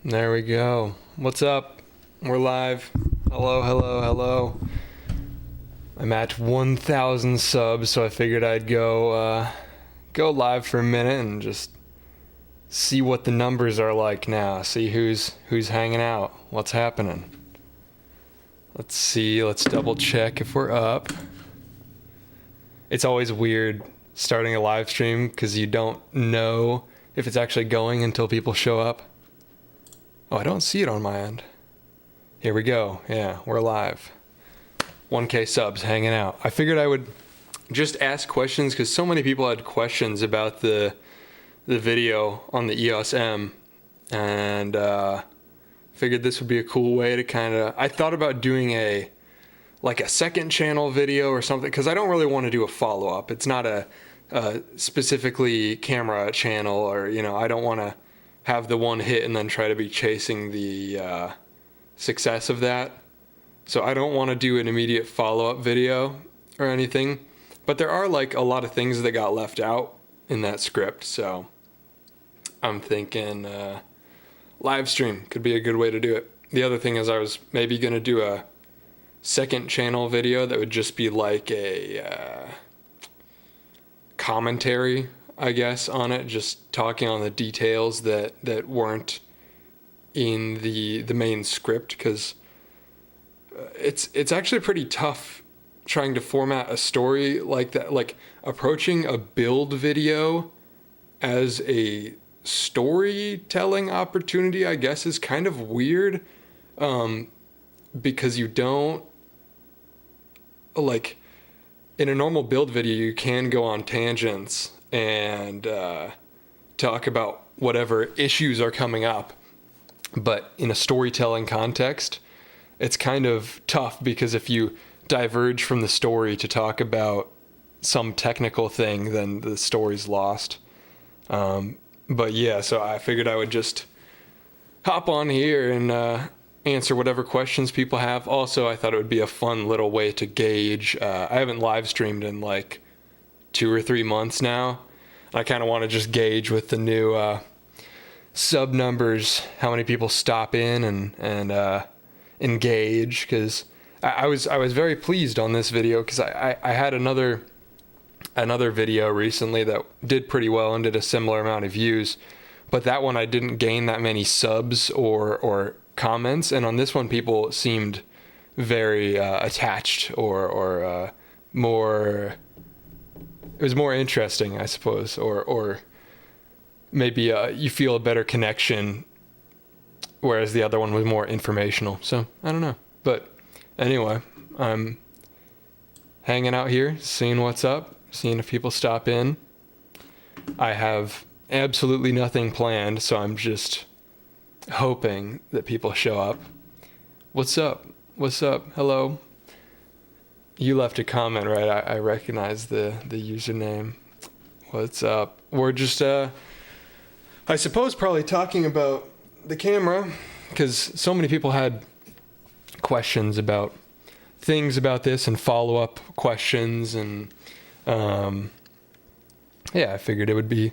There we go. What's up? We're live. Hello, hello, hello. I'm at 1,000 subs, so I figured I'd go live for a minute and just see what the numbers are like now. See who's hanging out. What's happening? Let's see. Let's double check if we're up. It's always weird starting a live stream because you don't know if it's actually going until people show up. Oh, I don't see it on my end. Here we go. Yeah, we're live. 1K subs hanging out. I figured I would just ask questions because so many people had questions about the video on the EOS M, and figured this would be a cool way to kind of... I thought about doing a second channel video or something because I don't really want to do a follow-up. It's not a specifically camera channel, or I don't want to have the one hit and then try to be chasing the success of that. So I don't want to do an immediate follow-up video or anything, but there are a lot of things that got left out in that script. So I'm thinking live stream could be a good way to do it. The other thing is I was maybe going to do a second channel video that would just be like a commentary, I guess, on it, just talking on the details that weren't in the main script, because it's actually pretty tough trying to format a story like that. Like, approaching a build video as a storytelling opportunity, I guess, is kind of weird, because you don't, like, in a normal build video you can go on tangents and talk about whatever issues are coming up, but in a storytelling context it's kind of tough, because if you diverge from the story to talk about some technical thing, then the story's lost. But yeah, so I figured I would just hop on here and answer whatever questions people have. Also, I thought it would be a fun little way to gauge. I haven't live streamed in like 2 or 3 months now. I kind of want to just gauge with the new sub numbers how many people stop in and engage, because I was very pleased on this video, because I had another video recently that did pretty well and did a similar amount of views, but that one I didn't gain that many subs or comments, and on this one people seemed very attached or more... It was more interesting, I suppose, or maybe you feel a better connection, whereas the other one was more informational. So I don't know, but anyway, I'm hanging out here, seeing what's up, seeing if people stop in. I have absolutely nothing planned, so I'm just hoping that people show up. What's up? What's up? Hello. You left a comment, right? I recognize the username. What's up? We're just, I suppose, probably talking about the camera, because so many people had questions about things about this and follow-up questions, and yeah, I figured it would be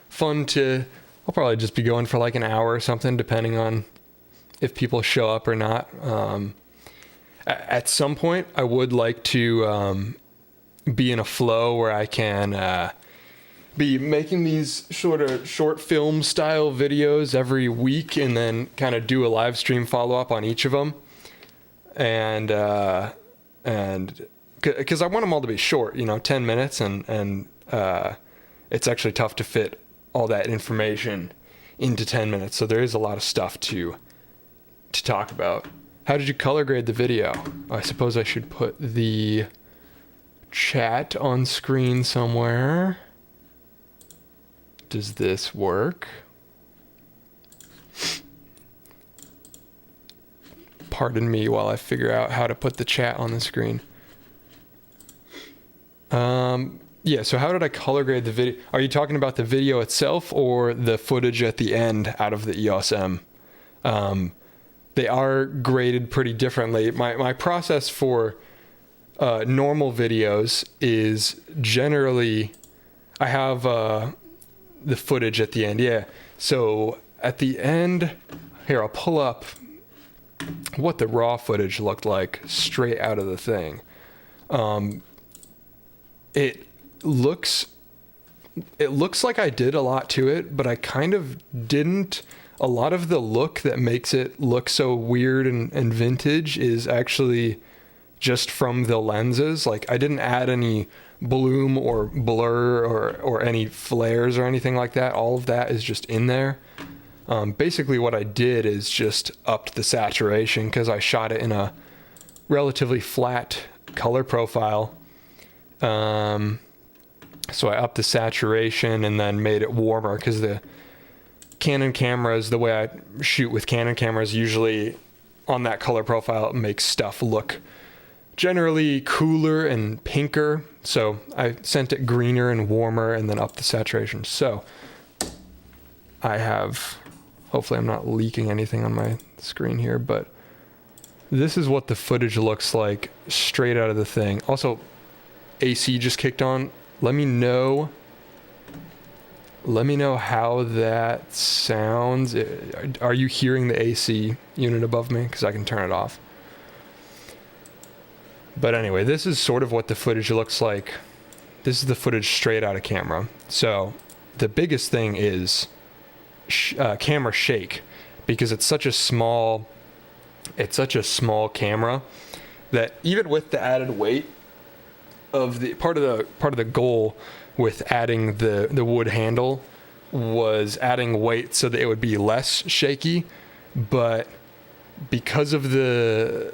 fun to... I'll probably just be going for like an hour or something, depending on if people show up or not. At some point, I would like to be in a flow where I can be making these short film style videos every week, and then kind of do a live stream follow up on each of them. And because I want them all to be short, 10 minutes, and it's actually tough to fit all that information into 10 minutes. So there is a lot of stuff to talk about. How did you color grade the video? I suppose I should put the chat on screen somewhere. Does this work? Pardon me while I figure out how to put the chat on the screen. Yeah, so how did I color grade the video? Are you talking about the video itself or the footage at the end out of the EOS M? They are graded pretty differently. My process for normal videos is generally, I have the footage at the end, yeah. So at the end, Here, I'll pull up what the raw footage looked like straight out of the thing. It looks like I did a lot to it, but I kind of didn't. A lot of the look that makes it look so weird and vintage is actually just from the lenses. Like, I didn't add any bloom or blur or any flares or anything like that. All of that is just in there. Basically what I did is just upped the saturation because I shot it in a relatively flat color profile. So I upped the saturation and then made it warmer because the Canon cameras, the way I shoot with Canon cameras, usually on that color profile, it makes stuff look generally cooler and pinker. So I sent it greener and warmer and then upped the saturation. So I have, hopefully I'm not leaking anything on my screen here, but this is what the footage looks like straight out of the thing. Also, AC just kicked on. Let me know how that sounds. Are you hearing the AC unit above me? Because I can turn it off. But anyway, this is sort of what the footage looks like. This is the footage straight out of camera. So the biggest thing is camera shake, because it's such a small camera that even with the added weight of the part of the goal with adding the wood handle was adding weight so that it would be less shaky, but because of the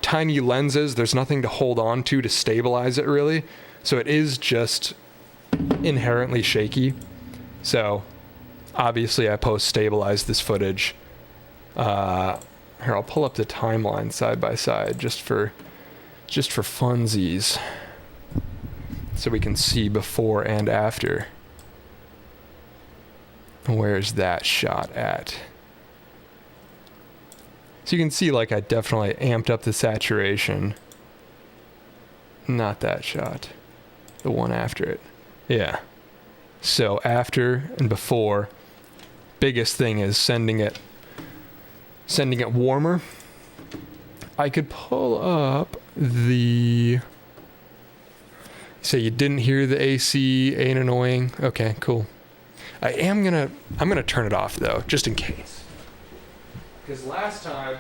tiny lenses, there's nothing to hold on to stabilize it really, so it is just inherently shaky. So obviously I post stabilized this footage. Here, I'll pull up the timeline side by side just for funsies, so we can see before and after. Where's that shot at? So you can see, like, I definitely amped up the saturation. Not that shot. The one after it. Yeah. So after and before, biggest thing is sending it warmer. I could pull up the... So you didn't hear the AC, ain't annoying. Okay, cool. I'm gonna turn it off though, just in case. Because last time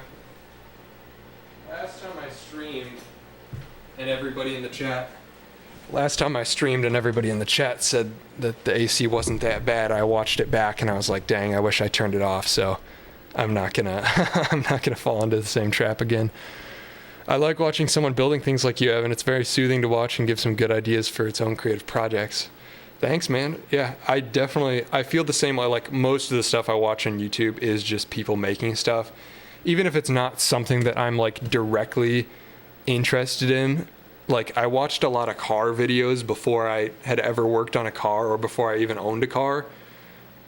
I streamed and everybody in the chat said that the AC wasn't that bad. I watched it back and I was like, dang, I wish I turned it off. So I'm not gonna fall into the same trap again. I like watching someone building things like you, Evan. It's very soothing to watch and give some good ideas for its own creative projects. Thanks, man. Yeah, I feel the same way. Like, most of the stuff I watch on YouTube is just people making stuff. Even if it's not something that I'm like directly interested in. Like, I watched a lot of car videos before I had ever worked on a car or before I even owned a car.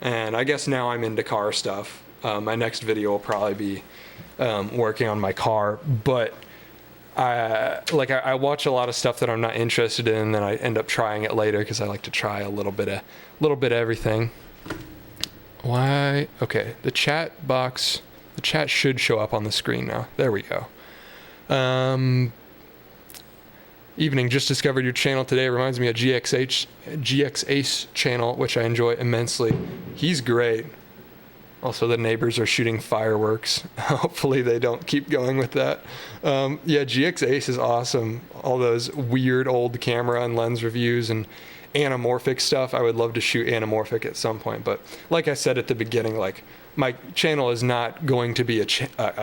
And I guess now I'm into car stuff. My next video will probably be working on my car, but I watch a lot of stuff that I'm not interested in, and then I end up trying it later because I like to try a little bit of everything. Why? Okay, the chat should show up on the screen now. There we go. Evening, just discovered your channel today. Reminds me of GX Ace channel, which I enjoy immensely. He's great. Also, the neighbors are shooting fireworks. Hopefully they don't keep going with that. Yeah, GX Ace is awesome. All those weird old camera and lens reviews and anamorphic stuff. I would love to shoot anamorphic at some point. But like I said at the beginning, like, my channel is not going to be a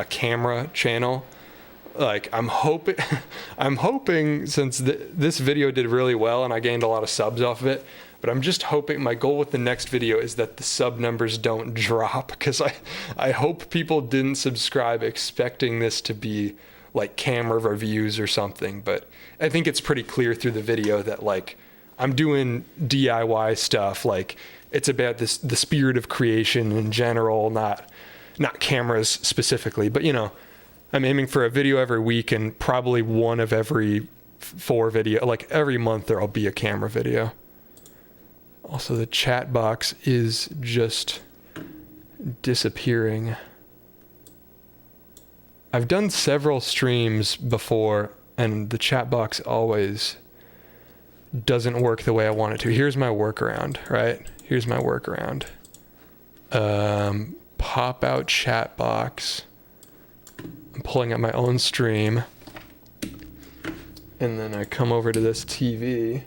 camera channel. Like, I'm hoping since this video did really well and I gained a lot of subs off of it, but I'm just hoping, my goal with the next video is that the sub numbers don't drop, because I hope people didn't subscribe expecting this to be like camera reviews or something. But I think it's pretty clear through the video that, like, I'm doing DIY stuff. Like, it's about the spirit of creation in general, not cameras specifically. But, I'm aiming for a video every week, and probably one of every 4 video, like every month there'll be a camera video. Also, the chat box is just disappearing. I've done several streams before, and the chat box always doesn't work the way I want it to. Here's my workaround, right? Here's my workaround. Pop out chat box. I'm pulling up my own stream. And then I come over to this TV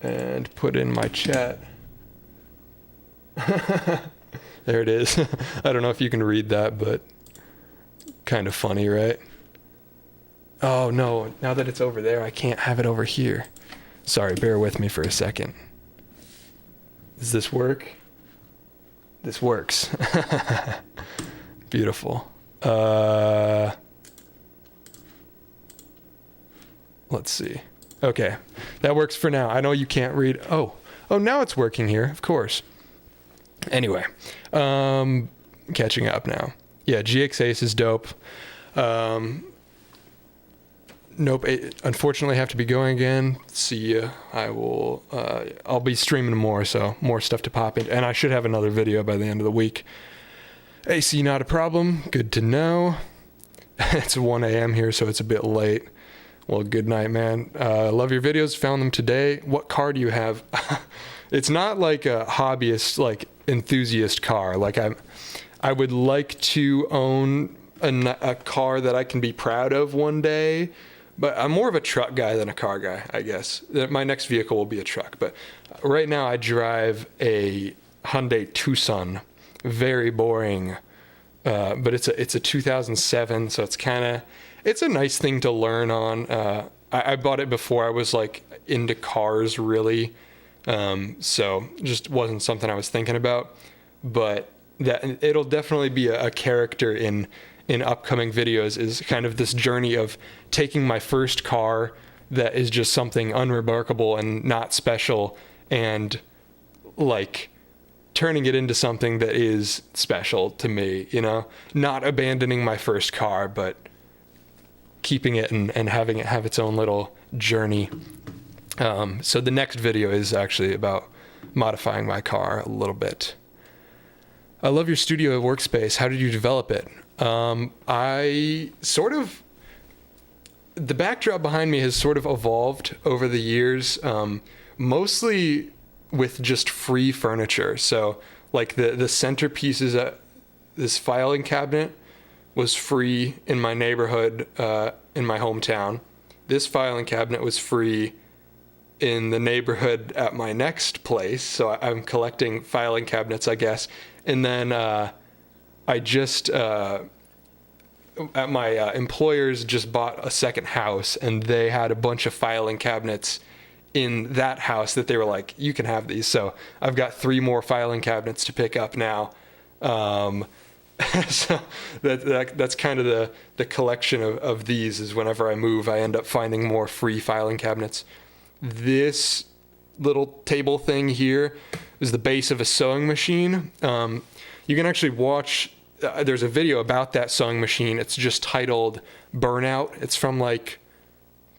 and put in my chat. There it is. I don't know if you can read that, but kind of funny, right? Oh no, now that it's over there, I can't have it over here. Sorry, bear with me for a second. Does this work? This works. Beautiful. Let's see. Okay, that works for now. I know you can't read. Oh, now it's working here, of course. Anyway, catching up now. Yeah, GX Ace is dope. Nope, unfortunately I have to be going again. See ya. I'll be streaming more, so more stuff to pop in. And I should have another video by the end of the week. AC not a problem. Good to know. It's 1 a.m. here, so it's a bit late. Well, good night, man. Love your videos. Found them today. What car do you have? It's not like a hobbyist, like enthusiast car. Like I would like to own a car that I can be proud of one day, but I'm more of a truck guy than a car guy, I guess. My next vehicle will be a truck, but right now I drive a Hyundai Tucson. Very boring, but it's a 2007, so it's a nice thing to learn on. I bought it before I was like into cars really, so just wasn't something I was thinking about, but that it'll definitely be a character in upcoming videos, is kind of this journey of taking my first car that is just something unremarkable and not special, and like turning it into something that is special to me, you know, not abandoning my first car, but keeping it and having it have its own little journey. So the next video is actually about modifying my car a little bit. I love your studio workspace. How did you develop it? The backdrop behind me has sort of evolved over the years, mostly with just free furniture. So like the centerpieces at this filing cabinet was free in my neighborhood, in my hometown. This filing cabinet was free in the neighborhood at my next place. So I'm collecting filing cabinets, I guess. And then I just, at my employers just bought a second house, and they had a bunch of filing cabinets in that house that they were like, you can have these. So I've got 3 more filing cabinets to pick up now. So that's kind of the collection of these. Is whenever I move, I end up finding more free filing cabinets. This little table thing here is the base of a sewing machine. You can actually watch, there's a video about that sewing machine. It's just titled Burnout. It's from like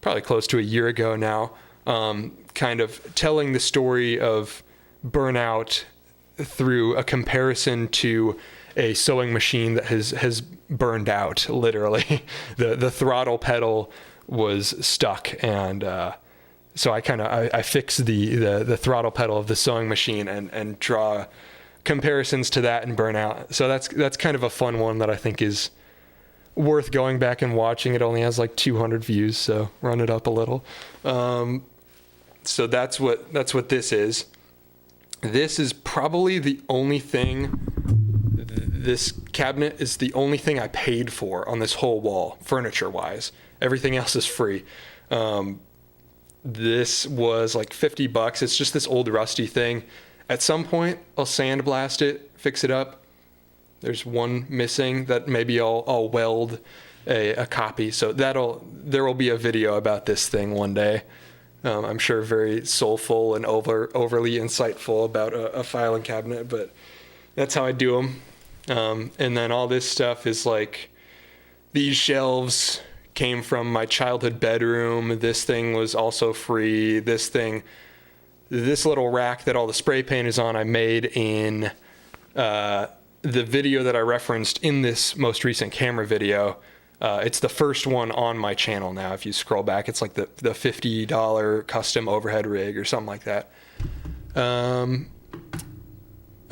probably close to a year ago now, kind of telling the story of burnout through a comparison to a sewing machine that has burned out, literally. The throttle pedal was stuck, and so I fix the throttle pedal of the sewing machine and draw comparisons to that and burnout. So that's kind of a fun one that I think is worth going back and watching. It only has like 200 views, so run it up a little. So that's what this is. This is probably the only thing. This cabinet is the only thing I paid for on this whole wall, furniture-wise. Everything else is free. This was like $50. It's just this old rusty thing. At some point, I'll sandblast it, fix it up. There's one missing that maybe I'll weld a copy. So there will be a video about this thing one day. I'm sure very soulful and overly insightful about a filing cabinet, but that's how I do them. And then all this stuff is like, these shelves came from my childhood bedroom. This thing was also free. This little rack that all the spray paint is on, I made in the video that I referenced in this most recent camera video, it's the first one on my channel now. If you scroll back, it's like the $50 custom overhead rig or something like that.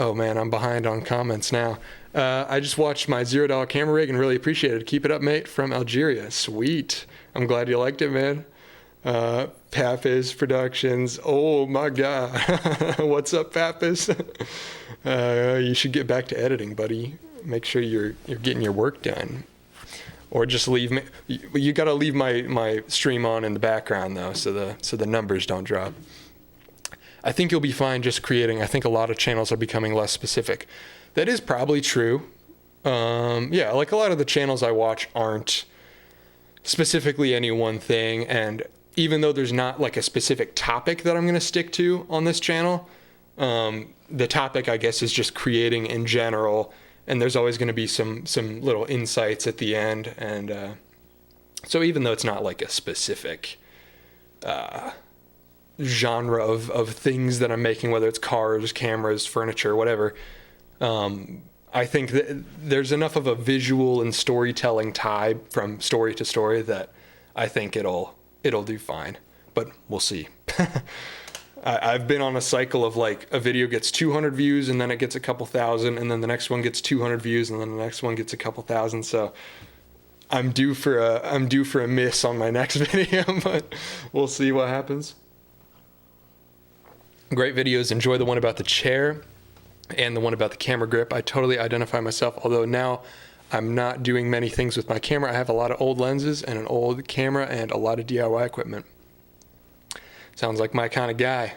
Oh man, I'm behind on comments now. I just watched my $0 camera rig and really appreciate it. Keep it up, mate, from Algeria. Sweet. I'm glad you liked it, man. Pappas Productions. Oh my God. What's up, Pappas? You should get back to editing, buddy. Make sure you're getting your work done. Or just leave me. You got to leave my stream on in the background though, so the numbers don't drop. I think you'll be fine just creating. I think a lot of channels are becoming less specific. That is probably true. Yeah, like a lot of the channels I watch aren't specifically any one thing, and even though there's not like a specific topic that I'm going to stick to on this channel, the topic, I guess, is just creating in general, and there's always going to be some little insights at the end, and so even though it's not like a specific genre of things that I'm making, whether it's cars, cameras, furniture, whatever, I think that there's enough of a visual and storytelling tie from story to story that I think it'll do fine, but we'll see. I've been on a cycle of like a video gets 200 views and then it gets a couple thousand, and then the next one gets 200 views and then the next one gets a couple thousand. So I'm due for a miss on my next video, but we'll see what happens. Great videos. Enjoy the one about the chair and the one about the camera grip. I totally identify myself, although now I'm not doing many things with my camera. I have a lot of old lenses and an old camera and a lot of DIY equipment. Sounds like my kind of guy.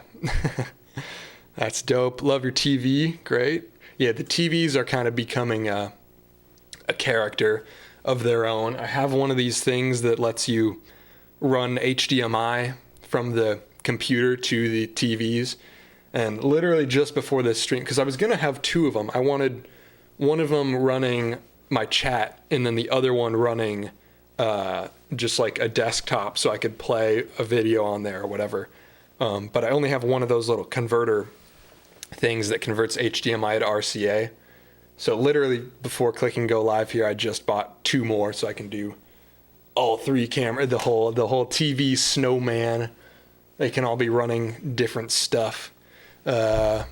That's dope. Love your TV. Great. Yeah, the TVs are kind of becoming a character of their own. I have one of these things that lets you run HDMI from the computer to the TVs, and literally just before this stream, because I was going to have two of them. I wanted one of them running my chat and then the other one running just like a desktop so I could play a video on there or whatever. But I only have one of those little converter things that converts HDMI to RCA. So literally before clicking go live here, I just bought two more so I can do all three camera, the whole TV snowman. They can all be running different stuff. That's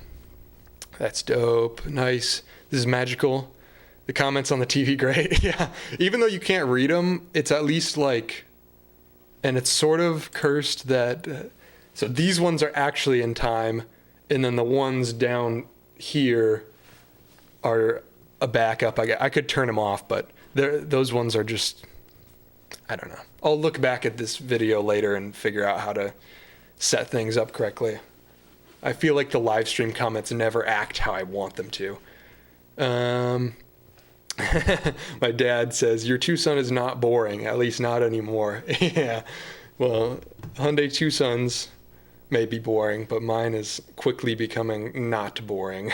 dope. Nice. This is magical. The comments on the TV, great. Yeah. Even though you can't read them, it's at least like, and it's sort of cursed that, so these ones are actually in time, and then the ones down here are a backup. I could turn them off, but those ones are just, I don't know. I'll look back at this video later and figure out how to set things up correctly. I feel like the live stream comments never act how I want them to. My dad says, your Tucson is not boring, at least not anymore. Yeah, well, Hyundai Tucsons may be boring, but mine is quickly becoming not boring.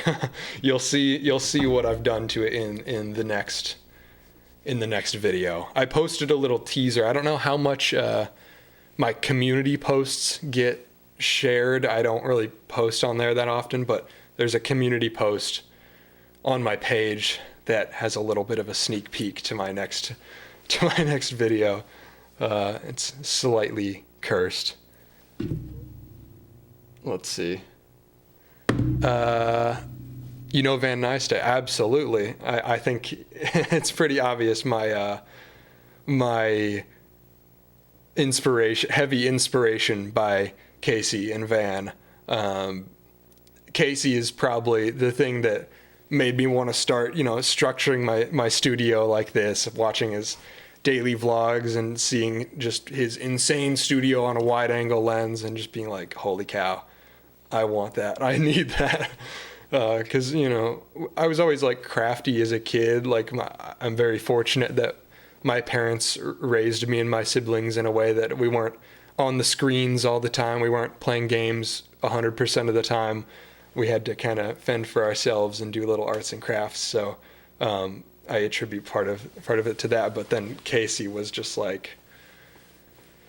You'll see what I've done to it in the next video. I posted a little teaser. I don't know how much my community posts get shared. I don't really post on there that often, but there's a community post on my page that has a little bit of a sneak peek to my next video. It's slightly cursed. Let's see. Van Nystad, absolutely. I think it's pretty obvious my heavy inspiration by Casey and Van. Casey is probably the thing that made me want to start, structuring my studio like this, watching his daily vlogs and seeing just his insane studio on a wide angle lens and just being like, holy cow, I want that. I need that. Cause I was always like crafty as a kid. Like I'm very fortunate that my parents raised me and my siblings in a way that we weren't on the screens all the time. We weren't playing games 100% of the time. We had to kind of fend for ourselves and do little arts and crafts. So I attribute part of it to that. But then Casey was just like,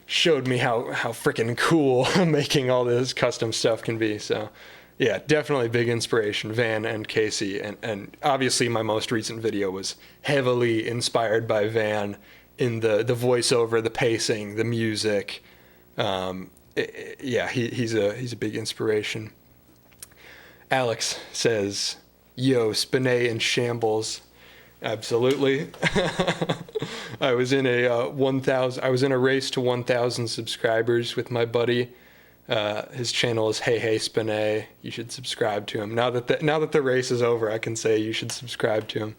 showed me how freaking cool making all this custom stuff can be. So Yeah, definitely big inspiration, Van and Casey. And obviously my most recent video was heavily inspired by Van in the voiceover, the pacing, the music. Yeah, he's a big inspiration. Alex says, yo, Spinay in shambles. Absolutely. I was in a I was in a race to 1,000 subscribers with my buddy. His channel is Hey Spinay. You should subscribe to him. Now that the race is over, I can say you should subscribe to him.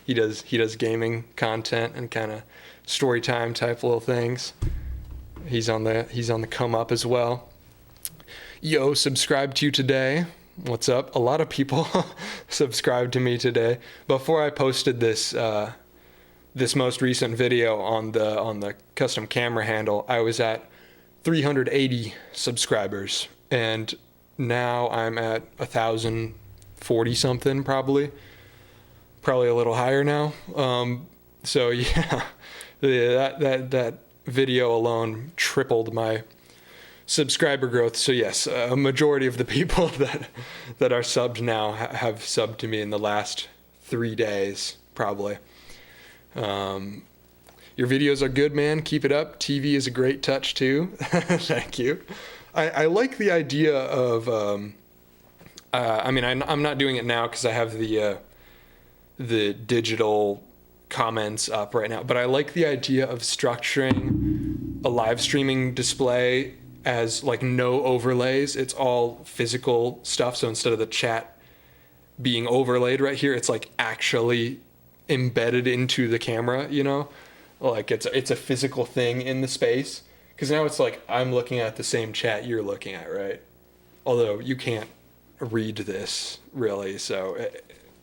He does gaming content and kind of story time type little things. He's on the come up as well. Yo, subscribe to you today. What's up? A lot of people subscribed to me today. Before I posted this this most recent video on the custom camera handle, I was at 380 subscribers, and now I'm at 1,040 something, probably a little higher now. So yeah, that video alone tripled my subscriber growth. So yes, a majority of the people that are subbed now have subbed to me in the last 3 days, probably. Your videos are good, man. Keep it up. TV is a great touch too. Thank you. I like the idea of, I mean, I'm not doing it now because I have the digital comments up right now, but I like the idea of structuring a live streaming display as like no overlays. It's all physical stuff. So instead of the chat being overlaid right here, it's like actually embedded into the camera, you know? Like it's a physical thing in the space, because now it's like I'm looking at the same chat you're looking at, right? Although you can't read this really, so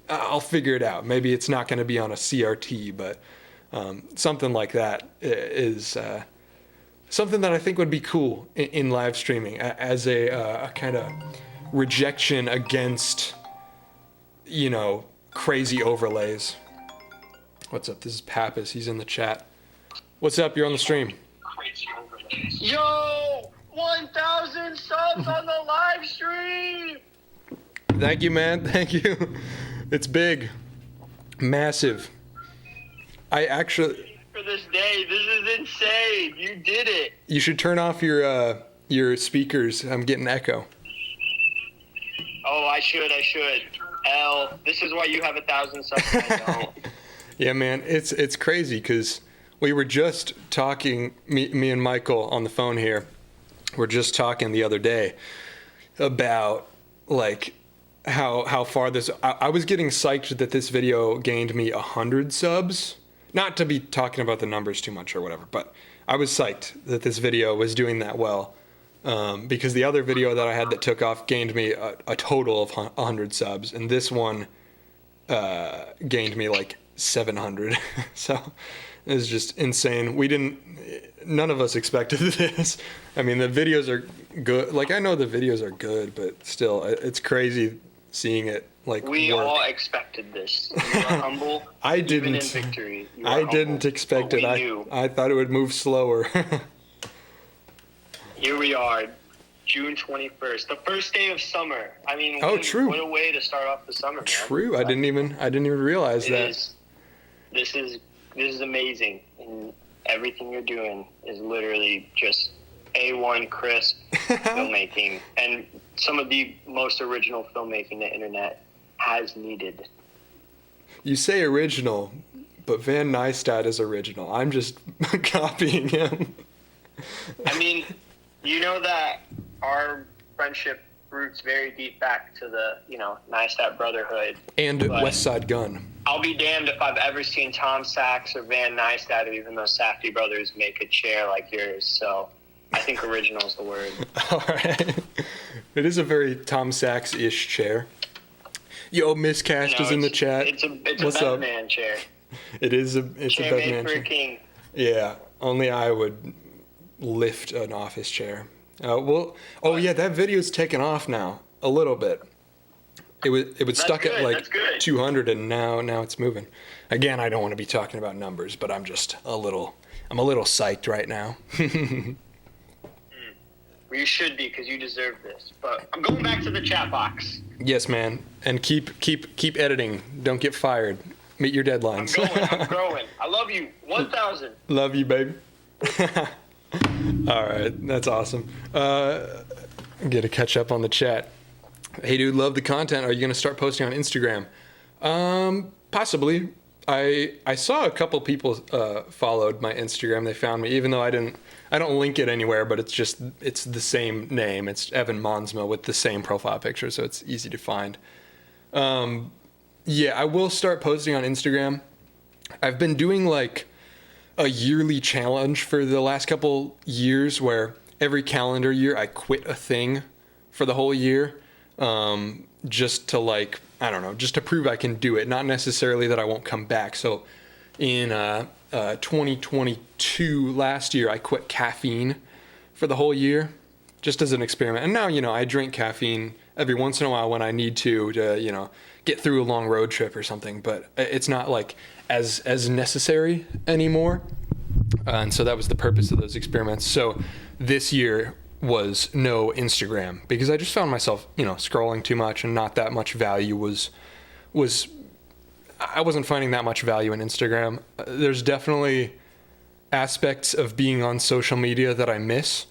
I'll figure it out. Maybe it's not going to be on a CRT, but something like that is something that I think would be cool in live streaming as a kind of rejection against, you know, crazy overlays. What's up? This is Pappas. He's in the chat. What's up? You're on the stream. Yo, 1,000 subs on the live stream. Thank you, man. Thank you. It's big. Massive. I actually... For this day, this is insane. You did it. You should turn off your speakers. I'm getting echo. Oh, I should. This is why you have 1,000 subs and I don't. Yeah, man, it's crazy because we were just talking, me and Michael on the phone here, we're just talking the other day about like how far this, I was getting psyched that this video gained me 100 subs. Not to be talking about the numbers too much or whatever, but I was psyched that this video was doing that well, because the other video that I had that took off gained me a total of 100 subs, and this one gained me like 700. So it was just insane. None of us expected this. I mean, the videos are good. Like, I know the videos are good, but still, it's crazy seeing it like we work. all expected this. You are humble. I didn't. Even in victory, I didn't expect it. I thought it would move slower. Here we are, June 21st, the first day of summer. I mean, true. What a way to start off the summer, man. True. I didn't even realize that. This is amazing, and everything you're doing is literally just A1 crisp filmmaking, and some of the most original filmmaking the internet has needed. You say original, but Van Neistat is original. I'm just copying him. I mean, you know that our friendship roots very deep back to the, Neistat Brotherhood. And West Side Gun. I'll be damned if I've ever seen Tom Sachs or Van Neistat or even those Safdie brothers make a chair like yours. So I think original is the word. All right. It is a very Tom Sachs-ish chair. Yo, Miscast is in the chat. It's a Batman chair. It's a chair Batman made for chair. A king. Yeah, only I would lift an office chair. Yeah, that video's taken off now a little bit. It was stuck at like 200, and now it's moving. Again, I don't want to be talking about numbers, but I'm a little psyched right now. You should be, because you deserve this. But I'm going back to the chat box. Yes, man. And keep editing. Don't get fired. Meet your deadlines. I'm growing. I love you. 1,000. Love you, baby. All right. That's awesome. Get to catch up on the chat. Hey, dude, love the content. Are you going to start posting on Instagram? Possibly. I saw a couple people followed my Instagram. They found me, even though I don't link it anywhere, but it's the same name. It's Evan Monsma with the same profile picture, so it's easy to find. Yeah, I will start posting on Instagram. I've been doing like a yearly challenge for the last couple years where every calendar year I quit a thing for the whole year, just to like, I don't know, just to prove I can do it. Not necessarily that I won't come back. So in 2022, last year, I quit caffeine for the whole year just as an experiment. And now, I drink caffeine every once in a while when I need to, get through a long road trip or something, but it's not like as necessary anymore. And so that was the purpose of those experiments. So this year was no Instagram because I just found myself, scrolling too much and not that much value I wasn't finding that much value in Instagram. There's definitely aspects of being on social media that I miss,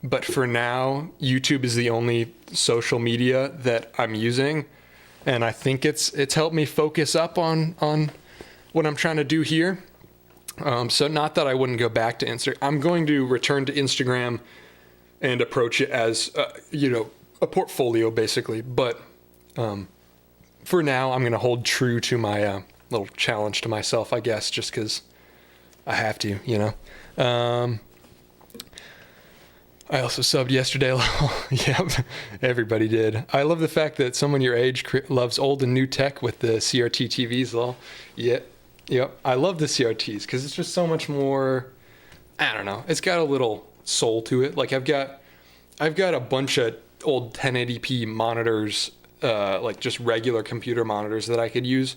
but for now, YouTube is the only social media that I'm using. And I think it's helped me focus up on what I'm trying to do here. So not that I wouldn't go back to Instagram. I'm going to return to Instagram and approach it as, a portfolio basically. But for now, I'm going to hold true to my little challenge to myself, I guess, just because I have to, I also subbed yesterday. Yep, everybody did. I love the fact that someone your age loves old and new tech with the CRT TVs, lol. Yep. I love the CRTs because it's just so much more, I don't know. It's got a little soul to it. Like I've got a bunch of old 1080p monitors, like just regular computer monitors that I could use.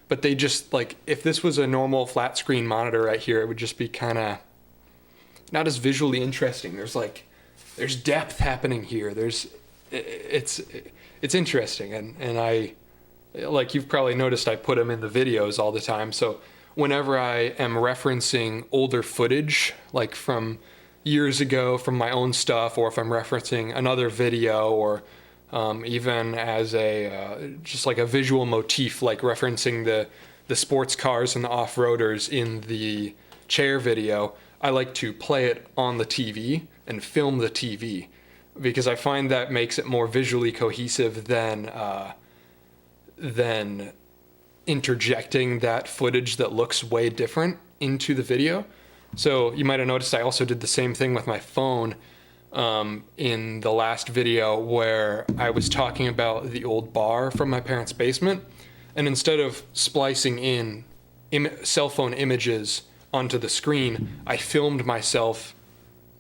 But they just, like, if this was a normal flat screen monitor right here, it would just be kind of not as visually interesting. There's depth happening here. It's interesting. And I, like you've probably noticed, I put them in the videos all the time. So whenever I am referencing older footage, like from years ago from my own stuff, or if I'm referencing another video, or even as just like a visual motif, like referencing the sports cars and the off-roaders in the chair video, I like to play it on the TV and film the TV because I find that makes it more visually cohesive than interjecting that footage that looks way different into the video. So you might have noticed I also did the same thing with my phone in the last video where I was talking about the old bar from my parents' basement, and instead of splicing in cell phone images onto the screen, I filmed myself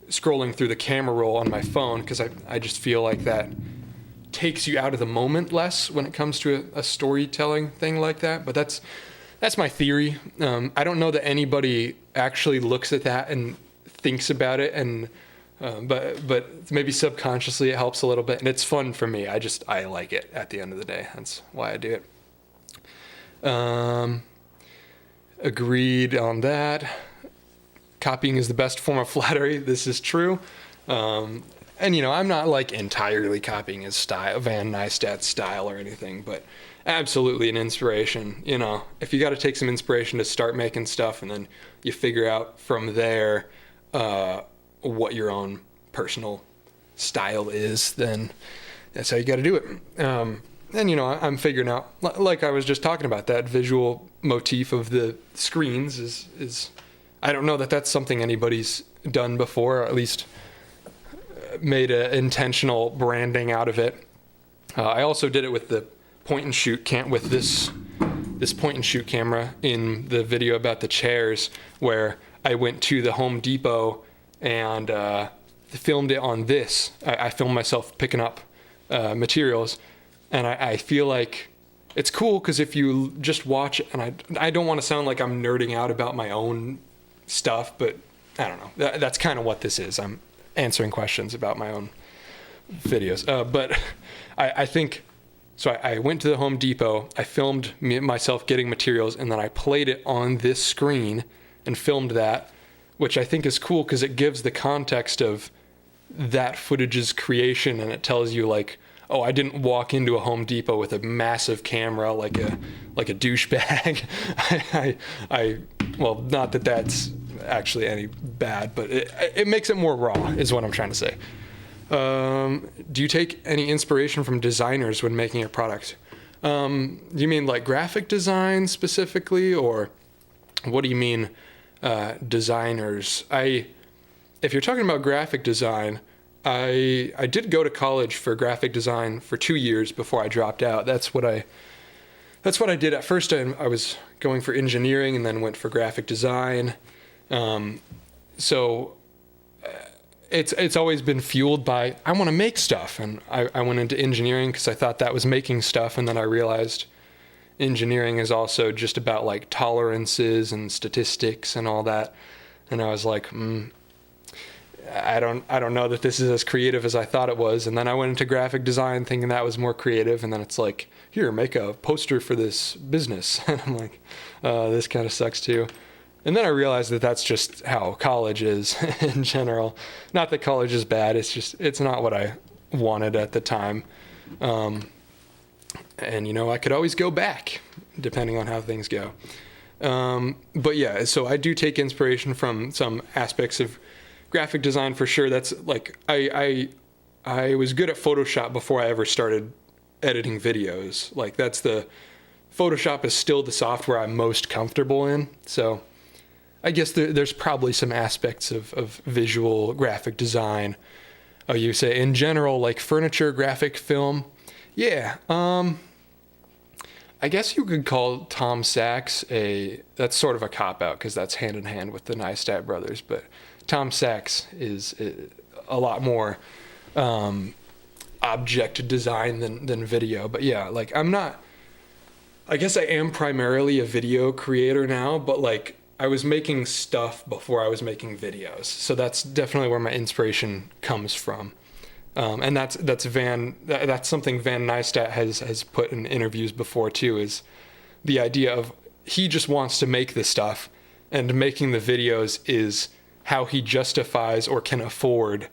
scrolling through the camera roll on my phone because I just feel like that takes you out of the moment less when it comes to a storytelling thing like that. But that's my theory. I don't know that anybody actually looks at that and thinks about it, and but maybe subconsciously it helps a little bit, and it's fun for me. I like it at the end of the day. That's why I do it. Agreed on that. Copying is the best form of flattery. This is true. And I'm not like entirely copying his style, Van Nystadt's style or anything, but absolutely an inspiration. If you got to take some inspiration to start making stuff, and then you figure out from there what your own personal style is, then that's how you got to do it. And I'm figuring out, like I was just talking about, that visual motif of the screens is I don't know that that's something anybody's done before, or at least made an intentional branding out of it. I also did it with the point and shoot with this point and shoot camera in the video about the chairs, where I went to the Home Depot and filmed it on this. I filmed myself picking up materials, and I feel like it's cool because if you just watch it, and I don't want to sound like I'm nerding out about my own stuff, but I don't know. That's kind of what this is. answering questions about my own videos. But I think, so I went to the Home Depot, I filmed myself getting materials, and then I played it on this screen and filmed that, which I think is cool because it gives the context of that footage's creation, and it tells you like, oh, I didn't walk into a Home Depot with a massive camera like a douchebag. Well, not that that's actually any bad, but it makes it more raw is what I'm trying to say. Do you take any inspiration from designers when making a product? Do you mean like graphic design specifically, or what do you mean designers? If you're talking about graphic design, I did go to college for graphic design for 2 years before I dropped out. That's what I did at first. I was going for engineering and then went for graphic design. So it's always been fueled by, I want to make stuff. And I went into engineering because I thought that was making stuff. And then I realized engineering is also just about like tolerances and statistics and all that. And I was like, I don't know that this is as creative as I thought it was. And then I went into graphic design thinking that was more creative. And then it's like, here, make a poster for this business. And I'm like, this kind of sucks too. And then I realized that that's just how college is in general. Not that college is bad. It's not what I wanted at the time. And I could always go back depending on how things go. But yeah, so I do take inspiration from some aspects of graphic design for sure. That's like, I was good at Photoshop before I ever started editing videos. Like Photoshop is still the software I'm most comfortable in. So I guess there's probably some aspects of visual graphic design. Oh, you say in general, like furniture, graphic film. Yeah. I guess you could call Tom Sachs that's sort of a cop-out because that's hand in hand with the Neistat brothers, but Tom Sachs is a lot more object design than video. But yeah, like I guess I am primarily a video creator now, but like I was making stuff before I was making videos. So that's definitely where my inspiration comes from. And that's something Van Neistat has put in interviews before too, is the idea of he just wants to make this stuff, and making the videos is how he justifies or can afford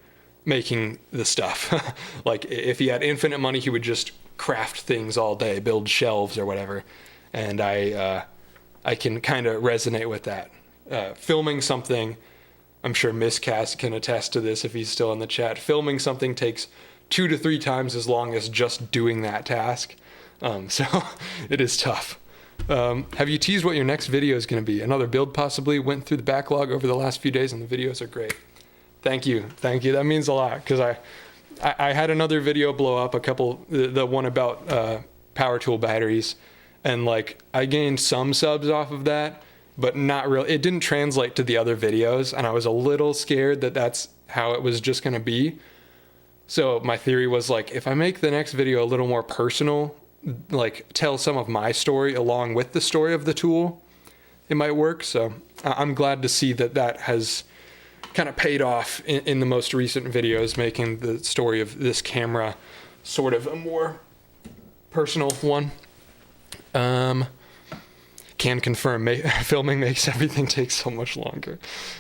making the stuff. Like if he had infinite money, he would just craft things all day, build shelves or whatever. And I can kind of resonate with that. Filming something, I'm sure Miscast can attest to this if he's still in the chat. Filming something takes 2 to 3 times as long as just doing that task. So it is tough. Have you teased what your next video is going to be? Another build possibly? Went through the backlog over the last few days and the videos are great. Thank you. That means a lot because I had another video blow up, the one about power tool batteries, and like I gained some subs off of that, but not really. It didn't translate to the other videos, and I was a little scared that that's how it was just going to be. So my theory was like, if I make the next video a little more personal, like tell some of my story along with the story of the tool, it might work. So I'm glad to see that has kind of paid off in the most recent videos, making the story of this camera sort of a more personal one. Can confirm filming makes everything take so much longer.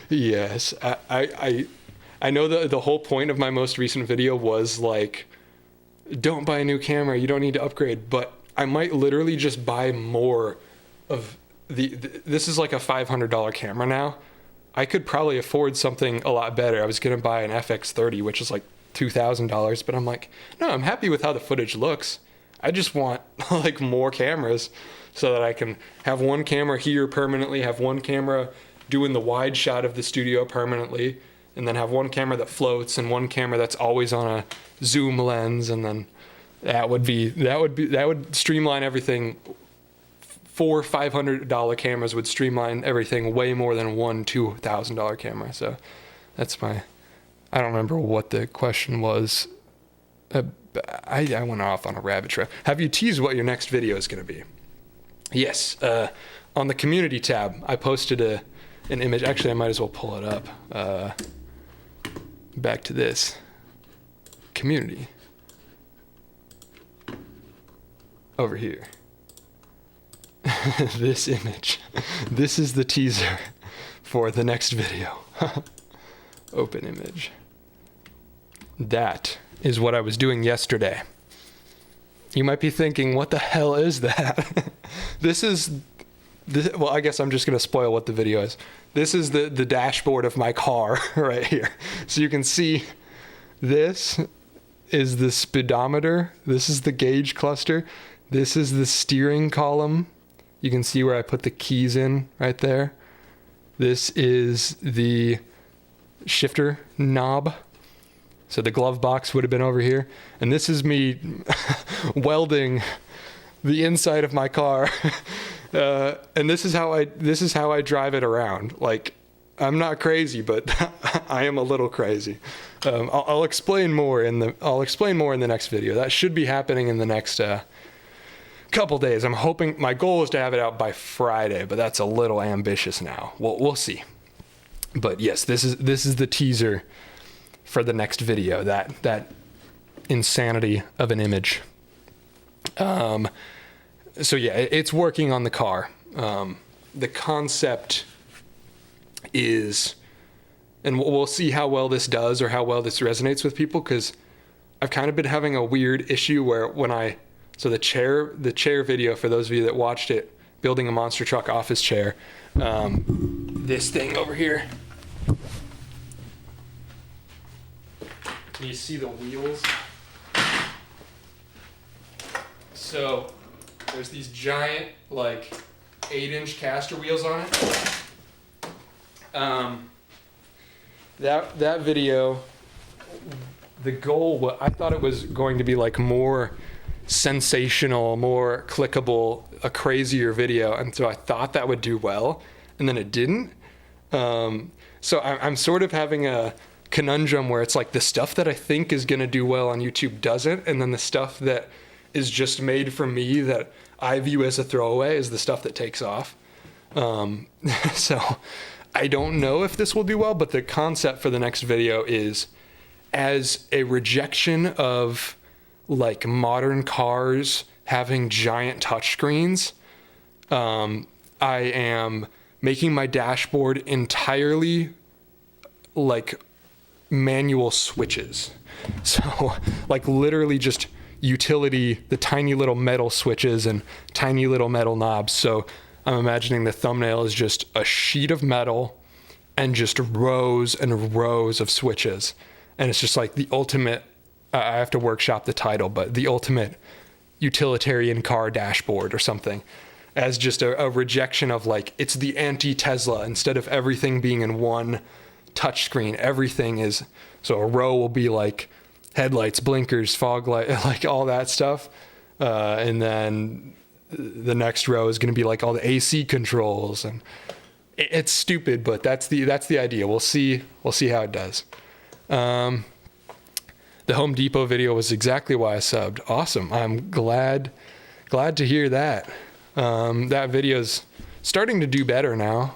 Yes, I know the whole point of my most recent video was like, don't buy a new camera, you don't need to upgrade, but I might literally just buy more of this is like a $500 camera now. I could probably afford something a lot better. I was going to buy an FX30, which is like $2,000, but I'm like, no, I'm happy with how the footage looks. I just want like more cameras so that I can have one camera here permanently, have one camera doing the wide shot of the studio permanently, and then have one camera that floats and one camera that's always on a zoom lens, and then that would streamline everything. 4 $500 cameras would streamline everything way more than one $2,000 camera. So that's I don't remember what the question was. I went off on a rabbit trail. Have you teased what your next video is going to be? Yes. On the community tab, I posted an image. Actually, I might as well pull it up. back to this community over here. This image. This is the teaser for the next video. Open image. That is what I was doing yesterday. You might be thinking, what the hell is that? Well, I guess I'm just going to spoil what the video is. This is the dashboard of my car right here. So you can see this is the speedometer. This is the gauge cluster. This is the steering column. You can see where I put the keys in right there. This is the shifter knob. So the glove box would have been over here. And this is me welding the inside of my car. And this is how I drive it around. Like, I'm not crazy, but I am a little crazy. I'll explain more in the next video. That should be happening in the next couple days. I'm hoping, my goal is to have it out by Friday, but that's a little ambitious now. We'll see. But yes, this is the teaser for the next video. That insanity of an image. So yeah, it's working on the car. The concept is, and we'll see how well this does or how well this resonates with people, because I've kind of been having a weird issue where so the chair video, for those of you that watched it, building a monster truck office chair, this thing over here. Can you see the wheels? So there's these giant, like, 8-inch caster wheels on it. That video, the goal, I thought it was going to be like more sensational, more clickable, a crazier video, and so I thought that would do well, and then it didn't. So I'm sort of having a conundrum where it's like the stuff that I think is going to do well on YouTube doesn't, and then the stuff that is just made for me that I view as a throwaway is the stuff that takes off. So I don't know if this will do well, but the concept for the next video is, as a rejection of like modern cars having giant touchscreens, I am making my dashboard entirely like manual switches. So like literally just utility, the tiny little metal switches and tiny little metal knobs. So I'm imagining the thumbnail is just a sheet of metal and just rows and rows of switches. And it's just like the ultimate, I have to workshop the title, but the ultimate utilitarian car dashboard or something, as just a rejection of like, it's the anti-Tesla. Instead of everything being in one touchscreen, everything is, so a row will be like headlights, blinkers, fog light, like all that stuff. And then the next row is going to be like all the AC controls, and it's stupid, but that's the idea. We'll see how it does. The Home Depot video was exactly why I subbed. Awesome. I'm glad to hear that. That video's starting to do better now.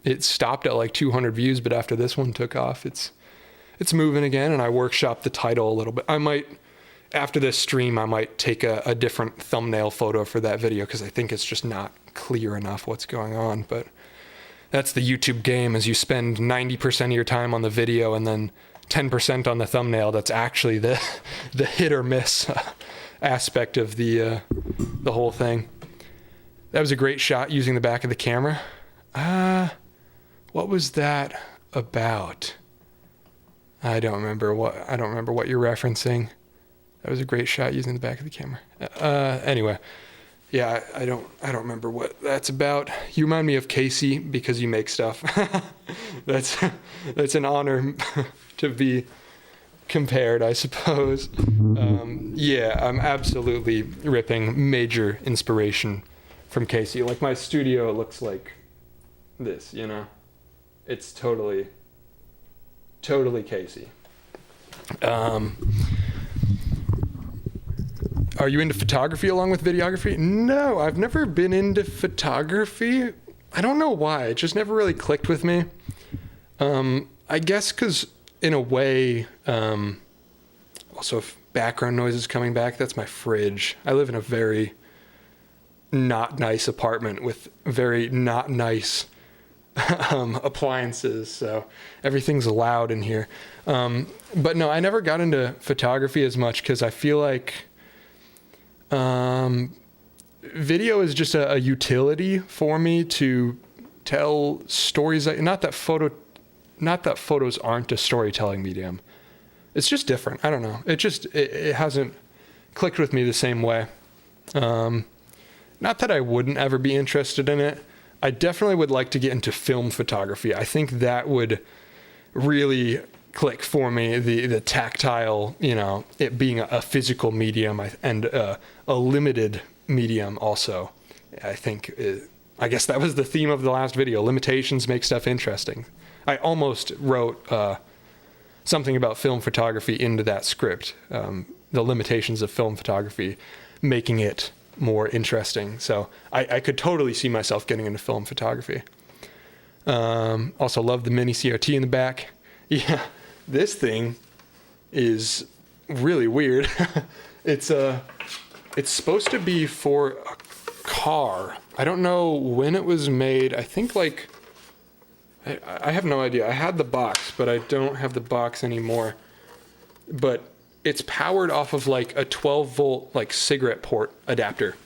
It stopped at like 200 views, but after this one took off, it's moving again, and I workshopped the title a little bit. I might, after this stream, I might take a different thumbnail photo for that video, because I think it's just not clear enough what's going on. But that's the YouTube game, is you spend 90% of your time on the video and then 10% on the thumbnail. That's actually the hit or miss aspect of the whole thing. That was a great shot using the back of the camera. What was that about? I don't remember what you're referencing. That was a great shot using the back of the camera. Anyway, yeah, I don't remember what that's about. You remind me of Casey because you make stuff. That's an honor to be compared, I suppose. Yeah, I'm absolutely ripping major inspiration from Casey. Like, my studio looks like this, you know? It's totally Casey. Are you into photography along with videography? No, I've never been into photography. I don't know why. It just never really clicked with me. I guess because in a way, also if background noise is coming back, that's my fridge. I live in a very not nice apartment with very not nice appliances, so everything's loud in here. But no, I never got into photography as much because I feel like video is just a utility for me to tell stories. Not that photos aren't a storytelling medium. It's just different. I don't know. It hasn't clicked with me the same way. Not that I wouldn't ever be interested in it. I definitely would like to get into film photography. I think that would really click for me, the tactile, it being a physical medium and a limited medium also. I guess that was the theme of the last video. Limitations make stuff interesting. I almost wrote something about film photography into that script, the limitations of film photography, making it more interesting. So I could totally see myself getting into film photography. Also love the mini CRT in the back. Yeah, this thing is really weird. It's supposed to be for a car. I don't know when it was made. I think I have no idea. I had the box, but I don't have the box anymore. But it's powered off of like a 12 volt like cigarette port adapter.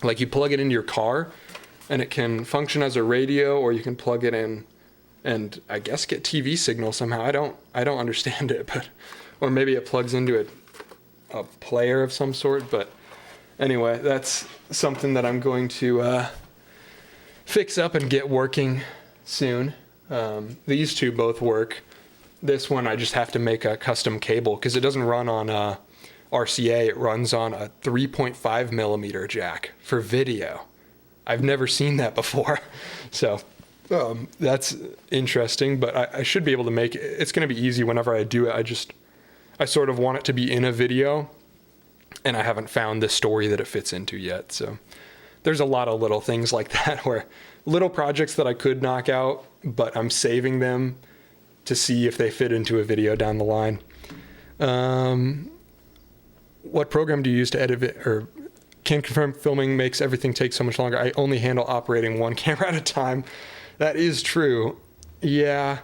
Like you plug it into your car and it can function as a radio, or you can plug it in and I guess get TV signal somehow. I don't understand it, or maybe it plugs into a player of some sort. But anyway, that's something that I'm going to fix up and get working soon. These two both work. This one I just have to make a custom cable because it doesn't run on RCA. It runs on a 3.5 millimeter jack for video. I've never seen that before. So that's interesting, but I should be able to make it. It's going to be easy whenever I do it. I sort of want it to be in a video, and I haven't found the story that it fits into yet. So there's a lot of little things like that where little projects that I could knock out, but I'm saving them to see if they fit into a video down the line. What program do you use to edit it? Or can confirm filming makes everything take so much longer. I only handle operating one camera at a time. That is true. Yeah.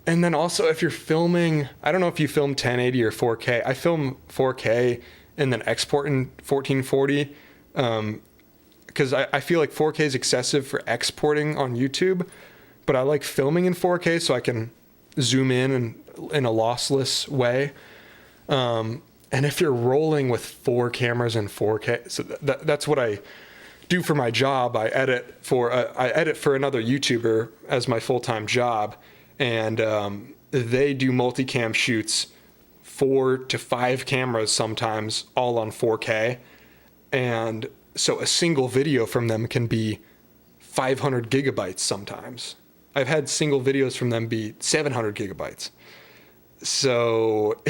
And then also if you're filming, I don't know if you film 1080 or 4K. I film 4K and then export in 1440. Because I feel like 4K is excessive for exporting on YouTube, but I like filming in 4K so I can zoom in a lossless way. And if you're rolling with 4 cameras in 4K, so that's what I do for my job. I edit for another YouTuber as my full-time job, and they do multicam shoots, 4 to 5 cameras sometimes, all on 4K, and so a single video from them can be 500 gigabytes sometimes. I've had single videos from them be 700 gigabytes. So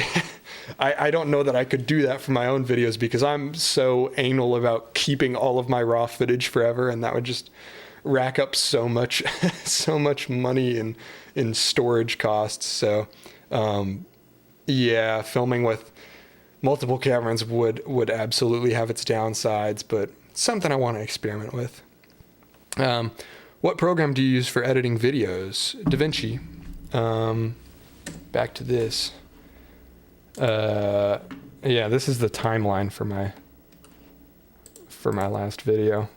I don't know that I could do that for my own videos because I'm so anal about keeping all of my raw footage forever, and that would just rack up so much money in storage costs. So yeah, filming with multiple cameras would absolutely have its downsides, but something I want to experiment with. What program do you use for editing videos? DaVinci. Back to this. Yeah, this is the timeline for my last video.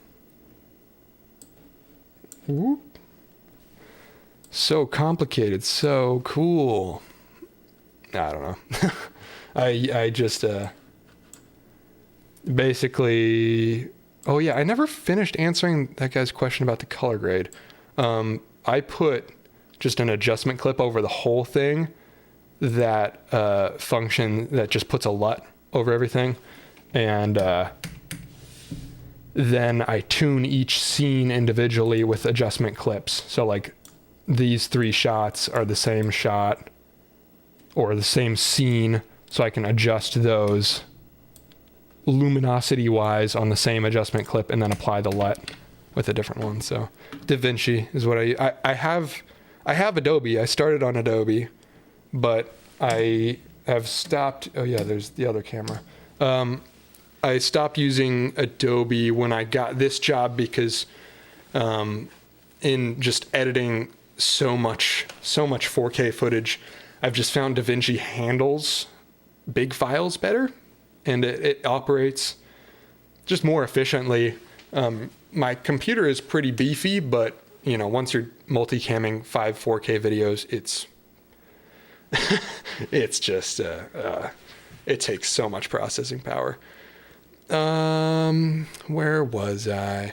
Whoop. So complicated, so cool. I don't know. I just basically. Oh yeah, I never finished answering that guy's question about the color grade. I put just an adjustment clip over the whole thing that function that just puts a LUT over everything, and then I tune each scene individually with adjustment clips. So like these 3 shots are the same shot or the same scene, so I can adjust those luminosity wise on the same adjustment clip and then apply the LUT with a different one. So DaVinci is what I have Adobe. I started on Adobe, but I have stopped. Oh yeah, there's the other camera. I stopped using Adobe when I got this job because in just editing so much 4K footage, I've just found DaVinci handles big files better, and it operates just more efficiently. My computer is pretty beefy, but you know, once you're multicamming 5 4K videos, it's just it takes so much processing power. Where was I?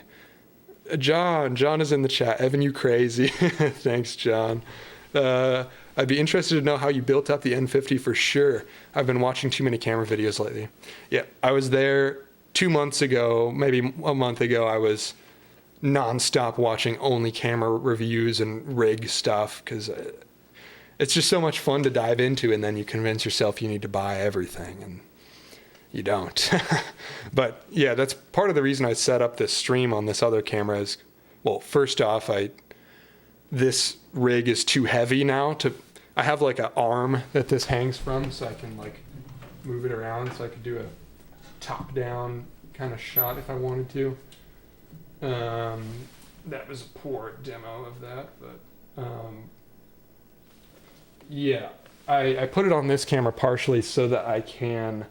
John is in the chat. Evan, you crazy. Thanks, John. I'd be interested to know how you built up the N50 for sure. I've been watching too many camera videos lately. Yeah, I was there 2 months ago, maybe a month ago. I was nonstop watching only camera reviews and rig stuff because it's just so much fun to dive into, and then you convince yourself you need to buy everything, and you don't. But yeah, that's part of the reason I set up this stream on this other camera is, well, first off, this rig is too heavy now I have like an arm that this hangs from, so I can like move it around, so I could do a top down kind of shot if I wanted to. That was a poor demo of that, but yeah, I put it on this camera partially so that I can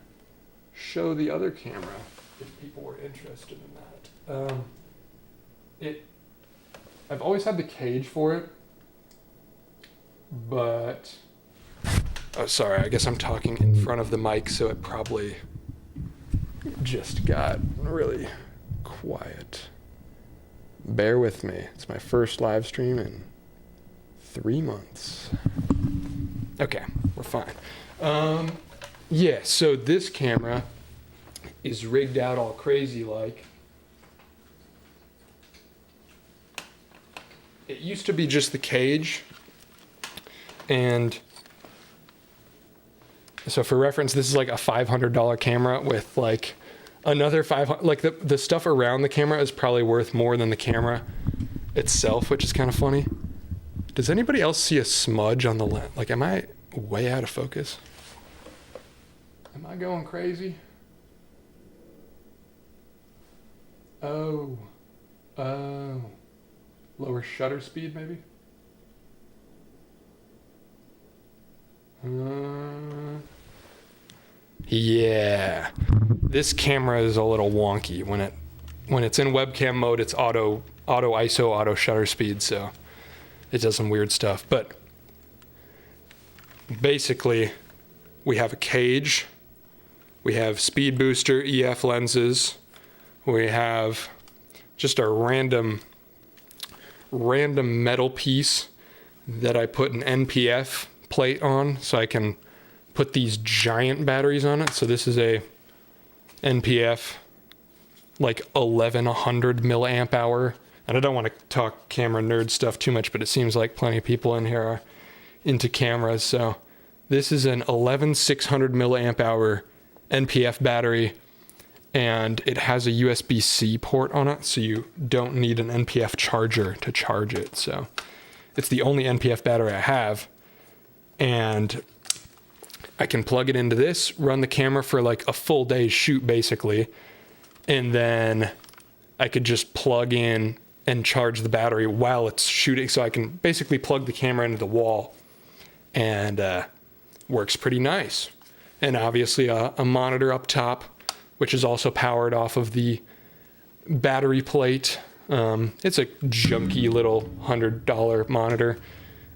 show the other camera if people were interested in that. I've always had the cage for it, but oh, sorry, I guess I'm talking in front of the mic, so it probably just got really quiet. Bear with me. It's my first live stream in 3 months. Okay, we're fine. Yeah, so this camera is rigged out all crazy like. It used to be just the cage, and so for reference, this is like a $500 camera with like another $500. Like the stuff around the camera is probably worth more than the camera itself, which is kind of funny. Does anybody else see a smudge on the lens? Like, am I way out of focus? Am I going crazy? Oh. Lower shutter speed, maybe? Yeah. This camera is a little wonky. When it's in webcam mode, it's auto ISO, auto shutter speed, so it does some weird stuff. But basically, we have a cage, we have speed booster EF lenses, we have just a random metal piece that I put an NPF plate on so I can put these giant batteries on it. So this is a NPF like 1100 milliamp hour. And I don't want to talk camera nerd stuff too much, but it seems like plenty of people in here are into cameras. So this is an 11600 milliamp hour NPF battery, and it has a USB-C port on it, so you don't need an NPF charger to charge it. So it's the only NPF battery I have, and I can plug it into this, run the camera for like a full day's shoot basically, and then I could just plug in and charge the battery while it's shooting. So I can basically plug the camera into the wall, and works pretty nice. And obviously a monitor up top, which is also powered off of the battery plate. It's a junky little $100 monitor,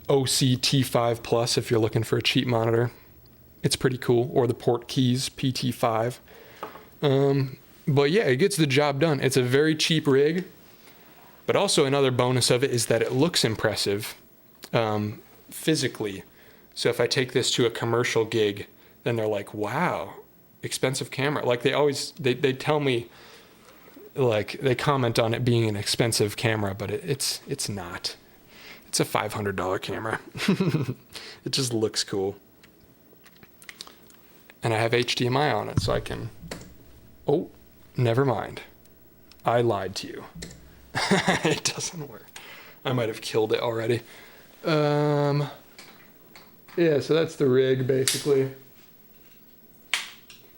OC-T5 Plus if you're looking for a cheap monitor. It's pretty cool, or the Portkeys PT5. But yeah, it gets the job done. It's a very cheap rig, but also another bonus of it is that it looks impressive physically. So if I take this to a commercial gig, then they're like, wow, expensive camera. Like they tell me, like they comment on it being an expensive camera, but it's not. It's a $500 camera. It just looks cool. And I have HDMI on it, so I can, oh, never mind. I lied to you. It doesn't work. I might have killed it already. Yeah, so that's the rig basically.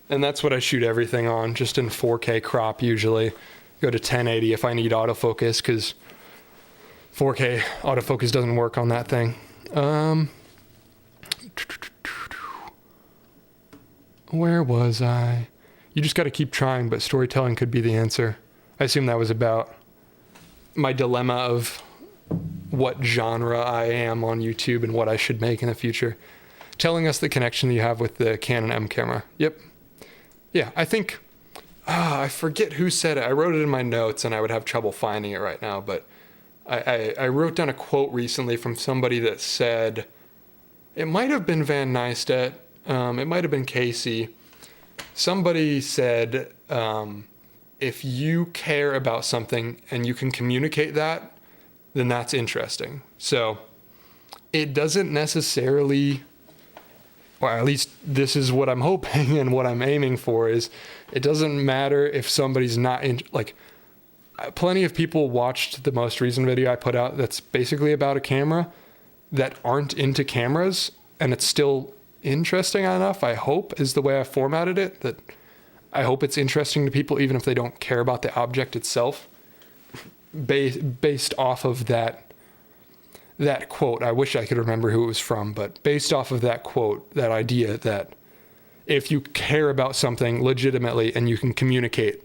And that's what I shoot everything on, just in 4K crop usually. Go to 1080 if I need autofocus, because 4K autofocus doesn't work on that thing. Where was I? You just got to keep trying, but storytelling could be the answer. I assume that was about my dilemma of what genre I am on YouTube and what I should make in the future. Telling us the connection you have with the Canon M camera. Yep. Yeah, I think, I forget who said it. I wrote it in my notes and I would have trouble finding it right now, but I wrote down a quote recently from somebody that said, it might have been Van Neistat, it might have been Casey. Somebody said, if you care about something and you can communicate that, then that's interesting. So it doesn't necessarily, or at least this is what I'm hoping and what I'm aiming for, is it doesn't matter if somebody's not in, like, plenty of people watched the most recent video I put out that's basically about a camera that aren't into cameras, and it's still interesting enough, I hope, is the way I formatted it, that I hope it's interesting to people even if they don't care about the object itself, based off of that quote. I wish I could remember who it was from, but based off of that quote, that idea that if you care about something legitimately and you can communicate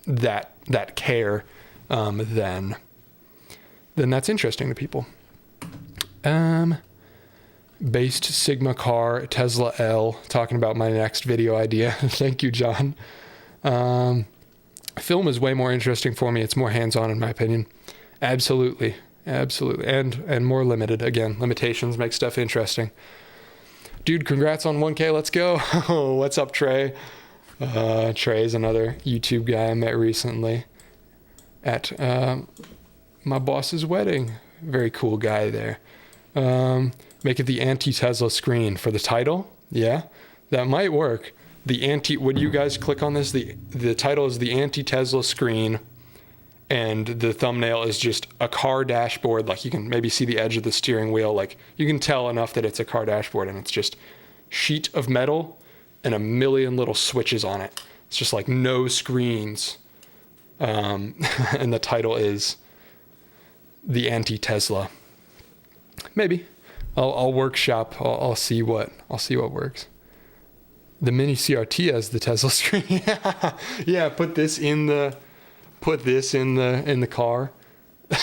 that care, then that's interesting to people. Based Sigma car, Tesla L, talking about my next video idea. Thank you, John. Film is way more interesting for me. It's more hands-on in my opinion. Absolutely. And more limited. Again, limitations make stuff interesting. Dude, congrats on 1K. Let's go. What's up, Trey? Trey's another YouTube guy I met recently at my boss's wedding. Very cool guy there. Make it the anti-Tesla screen for the title. Yeah, that might work. Would you guys click on this? The title is the anti-Tesla screen, and the thumbnail is just a car dashboard. Like, you can maybe see the edge of the steering wheel. Like, you can tell enough that it's a car dashboard, and it's just sheet of metal and a million little switches on it. It's just like no screens. And the title is the anti-Tesla. Maybe I'll workshop. I'll see what works. The mini CRT as the Tesla screen. Yeah, put this in the car.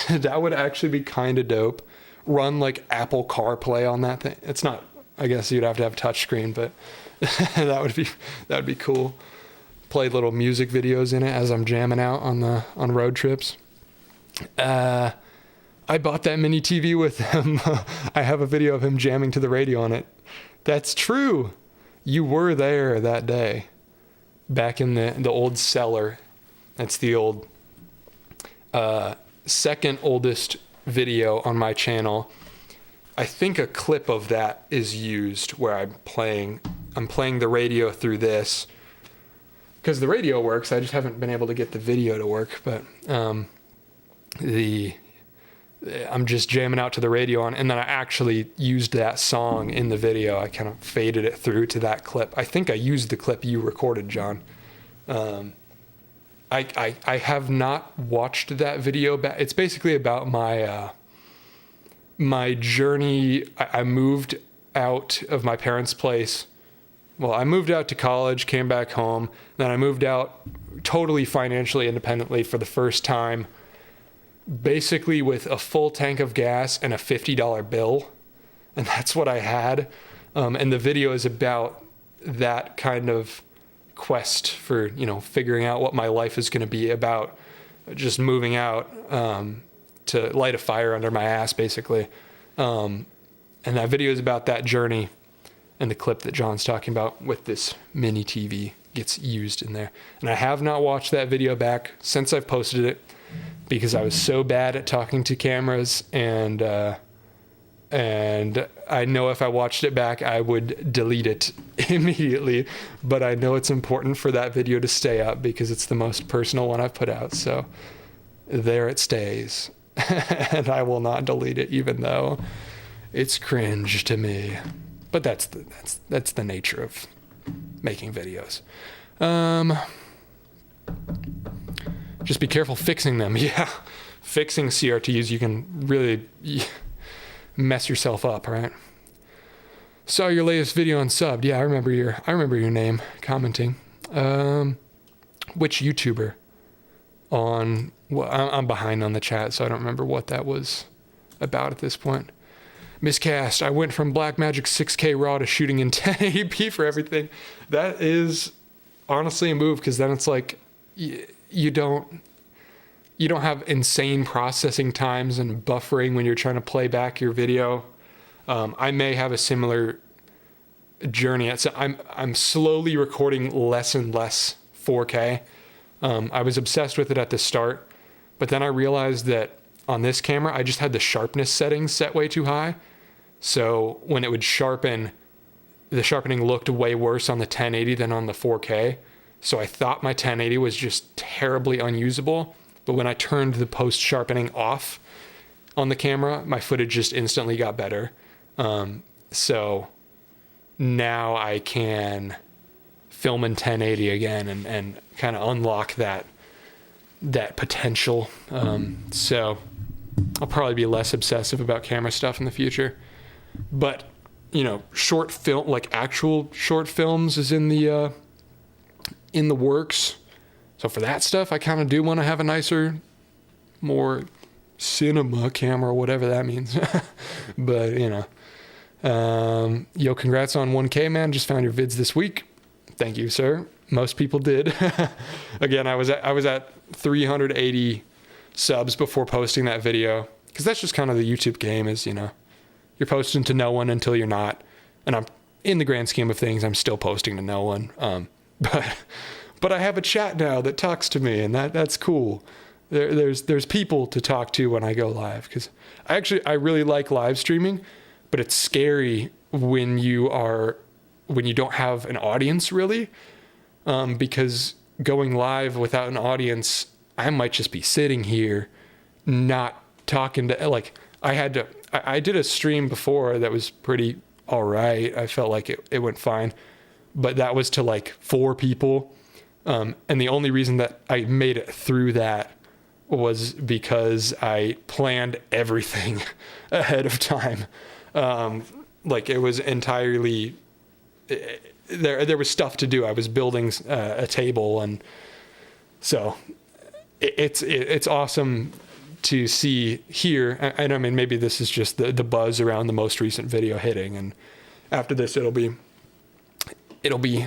That would actually be kind of dope. Run like Apple CarPlay on that thing. It's not, I guess you'd have to have a touch screen, but that would be cool. Play little music videos in it as I'm jamming out on road trips. I bought that mini TV with him. I have a video of him jamming to the radio on it. That's true. You were there that day, back in the old cellar. That's the old second oldest video on my channel. I think a clip of that is used where I'm playing the radio through this, because the radio works. I just haven't been able to get the video to work, but I'm just jamming out to the radio on, and then I actually used that song in the video. I kind of faded it through to that clip. I think I used the clip you recorded, John. I have not watched that video back. It's basically about my journey. I moved out of my parents' place. Well, I moved out to college, came back home, then I moved out totally financially independently for the first time, basically with a full tank of gas and a $50 bill. And that's what I had. And the video is about that kind of quest for, figuring out what my life is going to be about, just moving out to light a fire under my ass, basically. And that video is about that journey, and the clip that John's talking about with this mini TV gets used in there. And I have not watched that video back since I've posted it, because I was so bad at talking to cameras, and I know if I watched it back, I would delete it immediately. But I know it's important for that video to stay up because it's the most personal one I've put out. So there it stays, and I will not delete it, even though it's cringe to me. But that's the nature of making videos. Just be careful fixing them. Yeah, fixing CRTs, you can really mess yourself up, right? Saw your latest video and subbed. Yeah, I remember your name commenting. Which YouTuber? I'm behind on the chat, so I don't remember what that was about at this point. Miscast. I went from Blackmagic 6K RAW to shooting in 1080p for everything. That is honestly a move, because then it's like you don't have insane processing times and buffering when you're trying to play back your video. I may have a similar journey. So I'm slowly recording less and less 4K. I was obsessed with it at the start, but then I realized that on this camera, I just had the sharpness settings set way too high. So when it would sharpen, the sharpening looked way worse on the 1080 than on the 4K. So I thought my 1080 was just terribly unusable. But when I turned the post sharpening off on the camera, my footage just instantly got better. So now I can film in 1080 again and kind of unlock that potential. So I'll probably be less obsessive about camera stuff in the future. But, short film, like actual short films is in the works. So for that stuff, I kind of do want to have a nicer, more cinema camera, whatever that means. But, yo, congrats on 1K, man. Just found your vids this week. Thank you, sir. Most people did. Again, I was at 380 subs before posting that video, because that's just kind of the YouTube game is, you're posting to no one until you're not. And I'm, in the grand scheme of things, I'm still posting to no one. But I have a chat now that talks to me, and that's cool. There's people to talk to when I go live, because I really like live streaming, but it's scary when you don't have an audience really, because going live without an audience, I might just be sitting here not talking to, like, I did a stream before that was pretty all right. I felt like it went fine, but that was to like 4 people. And the only reason that I made it through that was because I planned everything ahead of time. Like it was entirely, there was stuff to do. I was building a table, and so it's awesome to see here. And I mean, maybe this is just the buzz around the most recent video hitting, and after this it'll be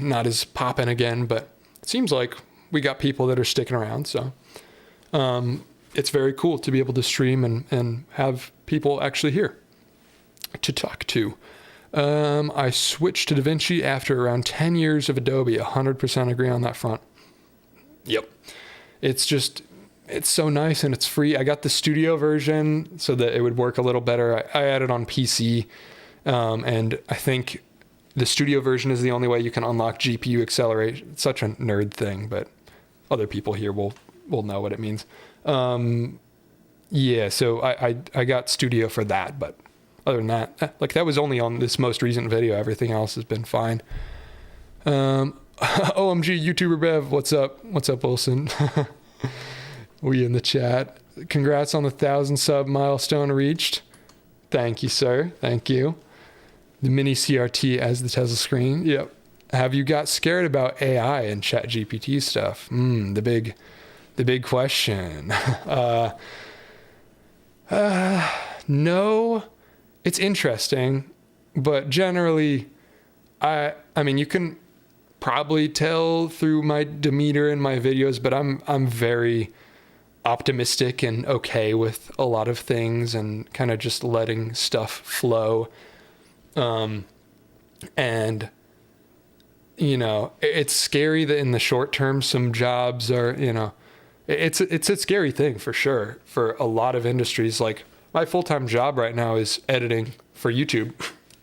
not as poppin' again, but it seems like we got people that are sticking around. So it's very cool to be able to stream and have people actually here to talk to. I switched to DaVinci after around 10 years of Adobe. 100% agree on that front. Yep. It's so nice, and it's free. I got the studio version so that it would work a little better. I had it on PC, and I think the studio version is the only way you can unlock GPU acceleration. It's such a nerd thing, but other people here will know what it means. Yeah, so I got studio for that, but other than that, like that was only on this most recent video. Everything else has been fine. OMG, YouTuber Bev, what's up? What's up, Wilson? We in the chat. Congrats on the 1,000 sub milestone reached. Thank you, sir. Thank you. The mini CRT as the Tesla screen. Yep. Have you got scared about AI and ChatGPT stuff? The big question. No, it's interesting, but generally, I mean, you can probably tell through my demeanor in my videos, but I'm very optimistic and okay with a lot of things and kind of just letting stuff flow. And it's scary that in the short term, some jobs are, it's a scary thing for sure for a lot of industries. Like my full-time job right now is editing for YouTube,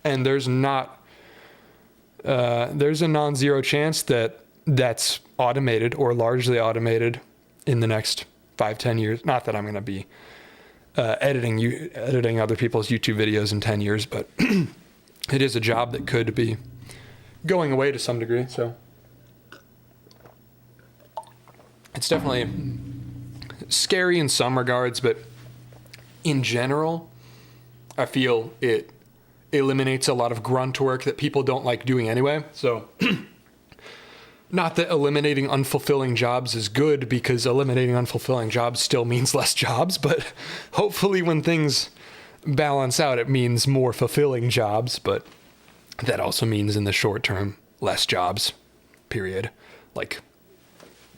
and there's a non-zero chance that that's automated or largely automated in the next 5-10 years. Not that I'm going to be editing other people's YouTube videos in 10 years, but it is a job that could be going away to some degree. So it's definitely scary in some regards, but in general, I feel it eliminates a lot of grunt work that people don't like doing anyway. So not that eliminating unfulfilling jobs is good, because eliminating unfulfilling jobs still means less jobs, but hopefully when things balance out, it means more fulfilling jobs, but that also means in the short term, less jobs, period. Like,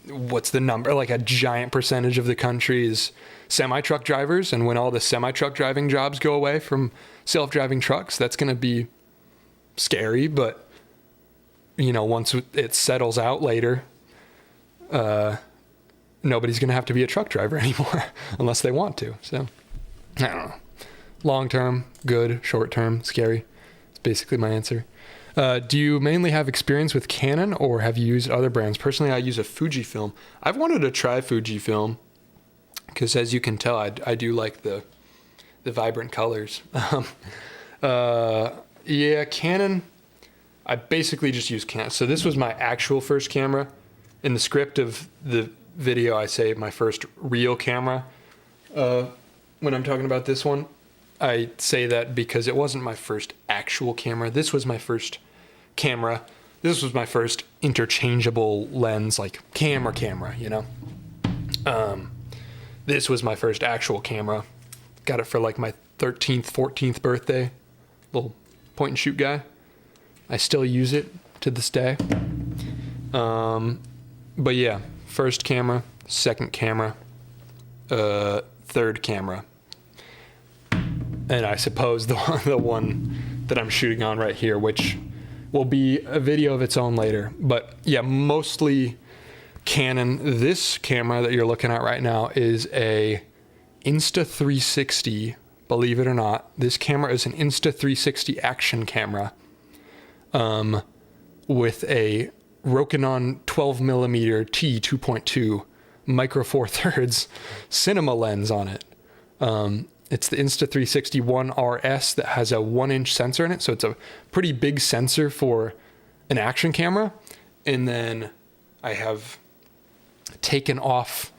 what's the number? Like, a giant percentage of the country is semi-truck drivers, and when all the semi-truck driving jobs go away from self-driving trucks, that's going to be scary, but once it settles out later, nobody's going to have to be a truck driver anymore unless they want to. So, I don't know. Long term, good. Short term, scary. It's basically my answer. Do you mainly have experience with Canon, or have you used other brands? Personally, I use a Fujifilm. I've wanted to try Fujifilm because, as you can tell, I do like the vibrant colors. Yeah, Canon. I basically just use Canon. So this was my actual first camera. In the script of the video, I say my first real camera. When I'm talking about this one, I say that because it wasn't my first actual camera. This was my first camera. This was my first interchangeable lens, like camera, This was my first actual camera. Got it for like my 13th, 14th birthday. Little point and shoot guy. I still use it to this day. But yeah, first camera, second camera, third camera. And I suppose the one that I'm shooting on right here, which will be a video of its own later. But yeah, mostly Canon. This camera that you're looking at right now is a Insta360, believe it or not. This camera is an Insta360 action camera. With a Rokinon 12mm T2.2 micro four thirds cinema lens on it. It's the Insta360 One RS that has a 1-inch sensor in it. So it's a pretty big sensor for an action camera. And then I have taken off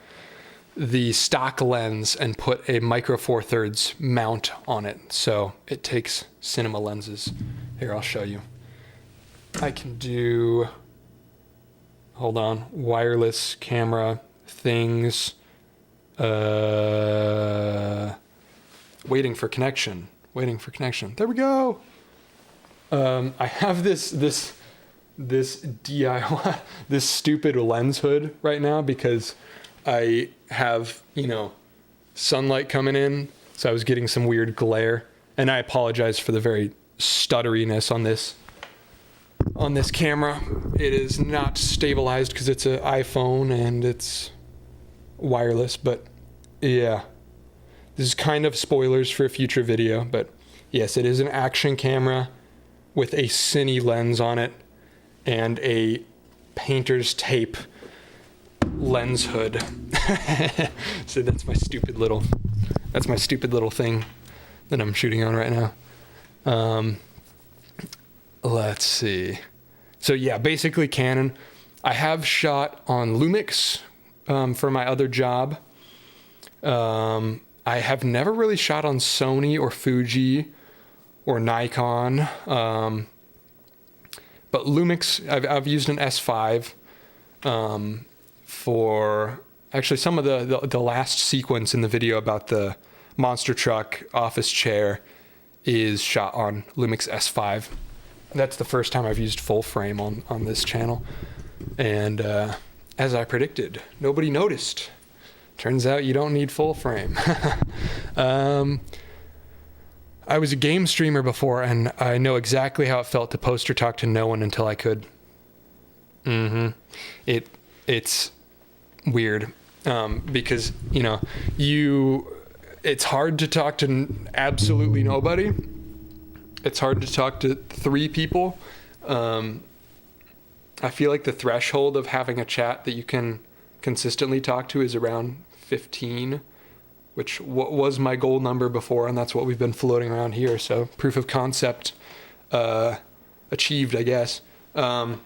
the stock lens and put a micro four thirds mount on it. So it takes cinema lenses. Here, I'll show you. I can do, hold on, wireless camera things, waiting for connection. There we go. I have this DIY, this stupid lens hood right now because I have, sunlight coming in. So I was getting some weird glare, and I apologize for the very stutteriness on this camera. It is not stabilized because it's an iPhone and it's wireless, but yeah, this is kind of spoilers for a future video, but yes, it is an action camera with a cine lens on it and a painter's tape lens hood. So that's my stupid little thing that I'm shooting on right now. Let's see. So yeah, basically Canon. I have shot on Lumix for my other job. I have never really shot on Sony or Fuji or Nikon. But Lumix, I've used an S5 for actually some of the last sequence in the video about the monster truck office chair is shot on Lumix S5. That's the first time I've used full frame on this channel. And as I predicted, nobody noticed. Turns out you don't need full frame. I was a game streamer before, and I know exactly how it felt to poster talk to no one until I could. It's weird because, it's hard to talk to absolutely nobody. It's hard to talk to 3 people. I feel like the threshold of having a chat that you can consistently talk to is around 15, which was my goal number before, and that's what we've been floating around here. So proof of concept achieved, I guess. But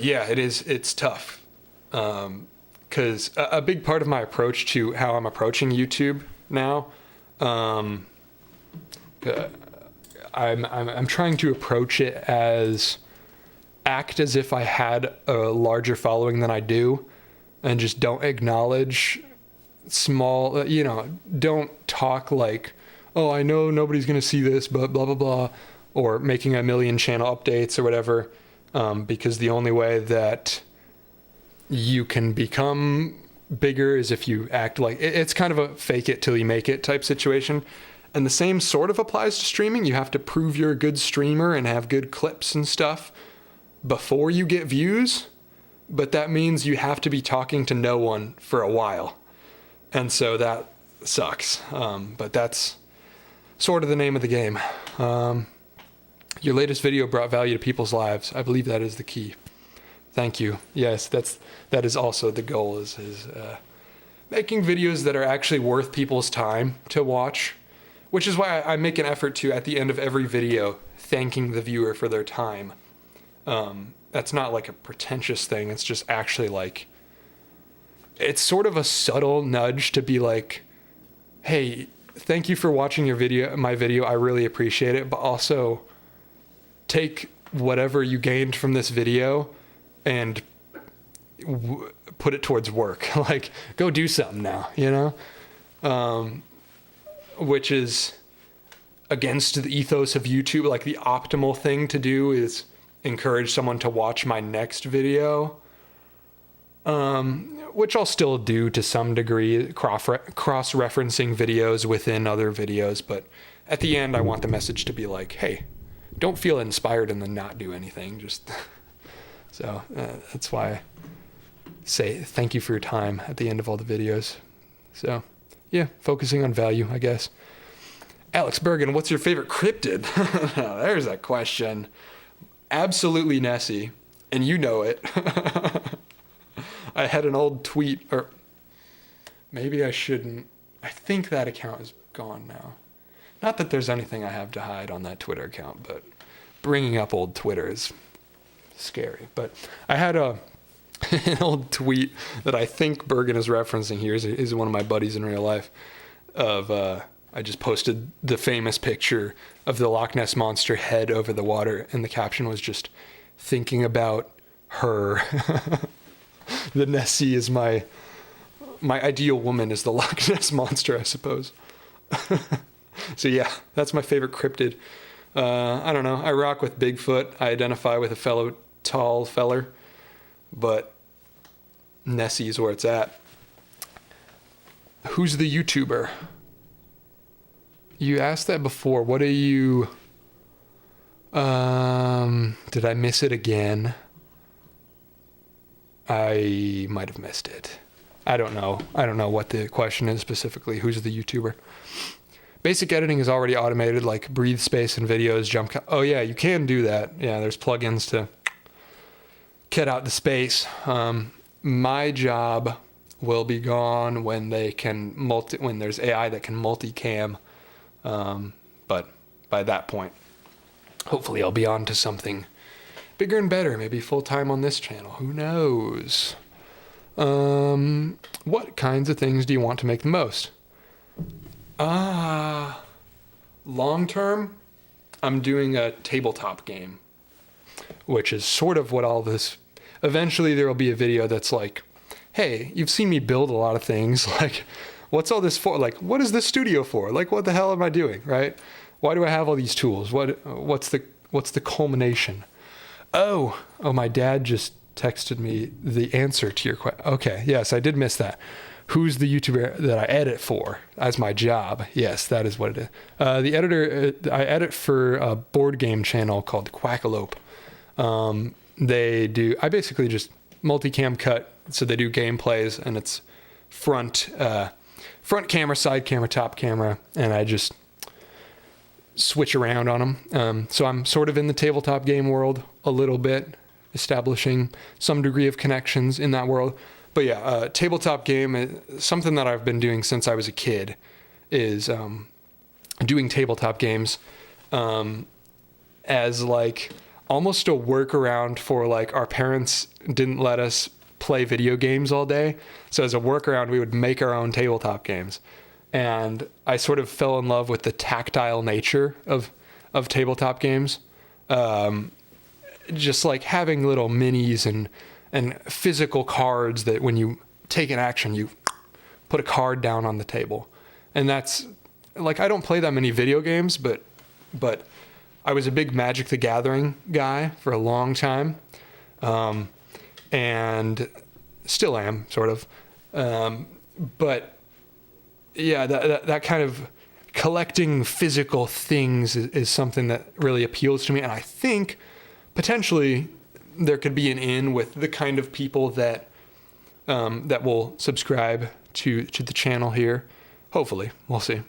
yeah, it's tough. Because a big part of my approach to how I'm approaching YouTube now, I'm trying to approach it as act as if I had a larger following than I do, and just don't acknowledge small, don't talk like, oh, I know nobody's going to see this, but blah, blah, blah, or making a million channel updates or whatever, because the only way that you can become bigger is if you act like it's kind of a fake it till you make it type situation. And the same sort of applies to streaming. You have to prove you're a good streamer and have good clips and stuff before you get views, but that means you have to be talking to no one for a while. And so that sucks. But that's sort of the name of the game. Your latest video brought value to people's lives. I believe that is the key. Thank you. Yes, that is also the goal, is making videos that are actually worth people's time to watch, which is why I make an effort to, at the end of every video, thanking the viewer for their time. That's not like a pretentious thing. It's just actually like, it's sort of a subtle nudge to be like, hey, thank you for watching my video. I really appreciate it. But also take whatever you gained from this video and put it towards work. Like, go do something now, which is against the ethos of YouTube. Like, the optimal thing to do is encourage someone to watch my next video, which I'll still do to some degree, cross-referencing videos within other videos. But at the end, I want the message to be like, hey, don't feel inspired and then not do anything. Just so that's why I say thank you for your time at the end of all the videos. So yeah, focusing on value, I guess. Alex Bergen, what's your favorite cryptid? There's a question. Absolutely Nessie, and you know it. I had an old tweet, or maybe I shouldn't. I think that account is gone now. Not that there's anything I have to hide on that Twitter account, but bringing up old Twitter is scary. But I had an old tweet that I think Bergen is referencing here. He's one of my buddies in real life. I just posted the famous picture of the Loch Ness Monster head over the water, and the caption was just thinking about her. The Nessie is my ideal woman is the Loch Ness Monster, I suppose. So yeah, that's my favorite cryptid. I don't know. I rock with Bigfoot. I identify with a fellow tall feller, but Nessie is where it's at. Who's the YouTuber? You asked that before. What are you... did I miss it again? I might have missed it. I don't know. I don't know what the question is specifically. Who's the YouTuber? Basic editing is already automated, like breathe space in videos, jump cut. Oh yeah, you can do that. Yeah, there's plugins to cut out the space. My job will be gone when they can when there's AI that can multicam. But by that point, hopefully I'll be on to something bigger and better, maybe full-time on this channel. Who knows? What kinds of things do you want to make the most? Long term, I'm doing a tabletop game, which is sort of what all this... Eventually there will be a video that's like, hey, you've seen me build a lot of things. Like, what's all this for? Like, what is this studio for? Like, what the hell am I doing, right? Why do I have all these tools? What's the culmination? Oh, my dad just texted me the answer to your question. Okay, yes, I did miss that. Who's the YouTuber that I edit for as my job? Yes, that is what it is. The editor, I edit for a board game channel called Quackalope. I basically just multicam cut. So they do gameplays, and it's front camera, side camera, top camera, and I just switch around on them. So I'm sort of in the tabletop game world a little bit, establishing some degree of connections in that world. But yeah, tabletop game, something that I've been doing since I was a kid is doing tabletop games. as like almost a workaround for like our parents didn't let us play video games all day. So as a workaround, we would make our own tabletop games. And I sort of fell in love with the tactile nature of tabletop games. Just like having little minis and physical cards that when you take an action, you put a card down on the table. And that's like, I don't play that many video games, but I was a big Magic the Gathering guy for a long time. And still am, sort of. But yeah, that kind of collecting physical things is something that really appeals to me. And I think potentially there could be an in with the kind of people that will subscribe to the channel here. Hopefully, we'll see.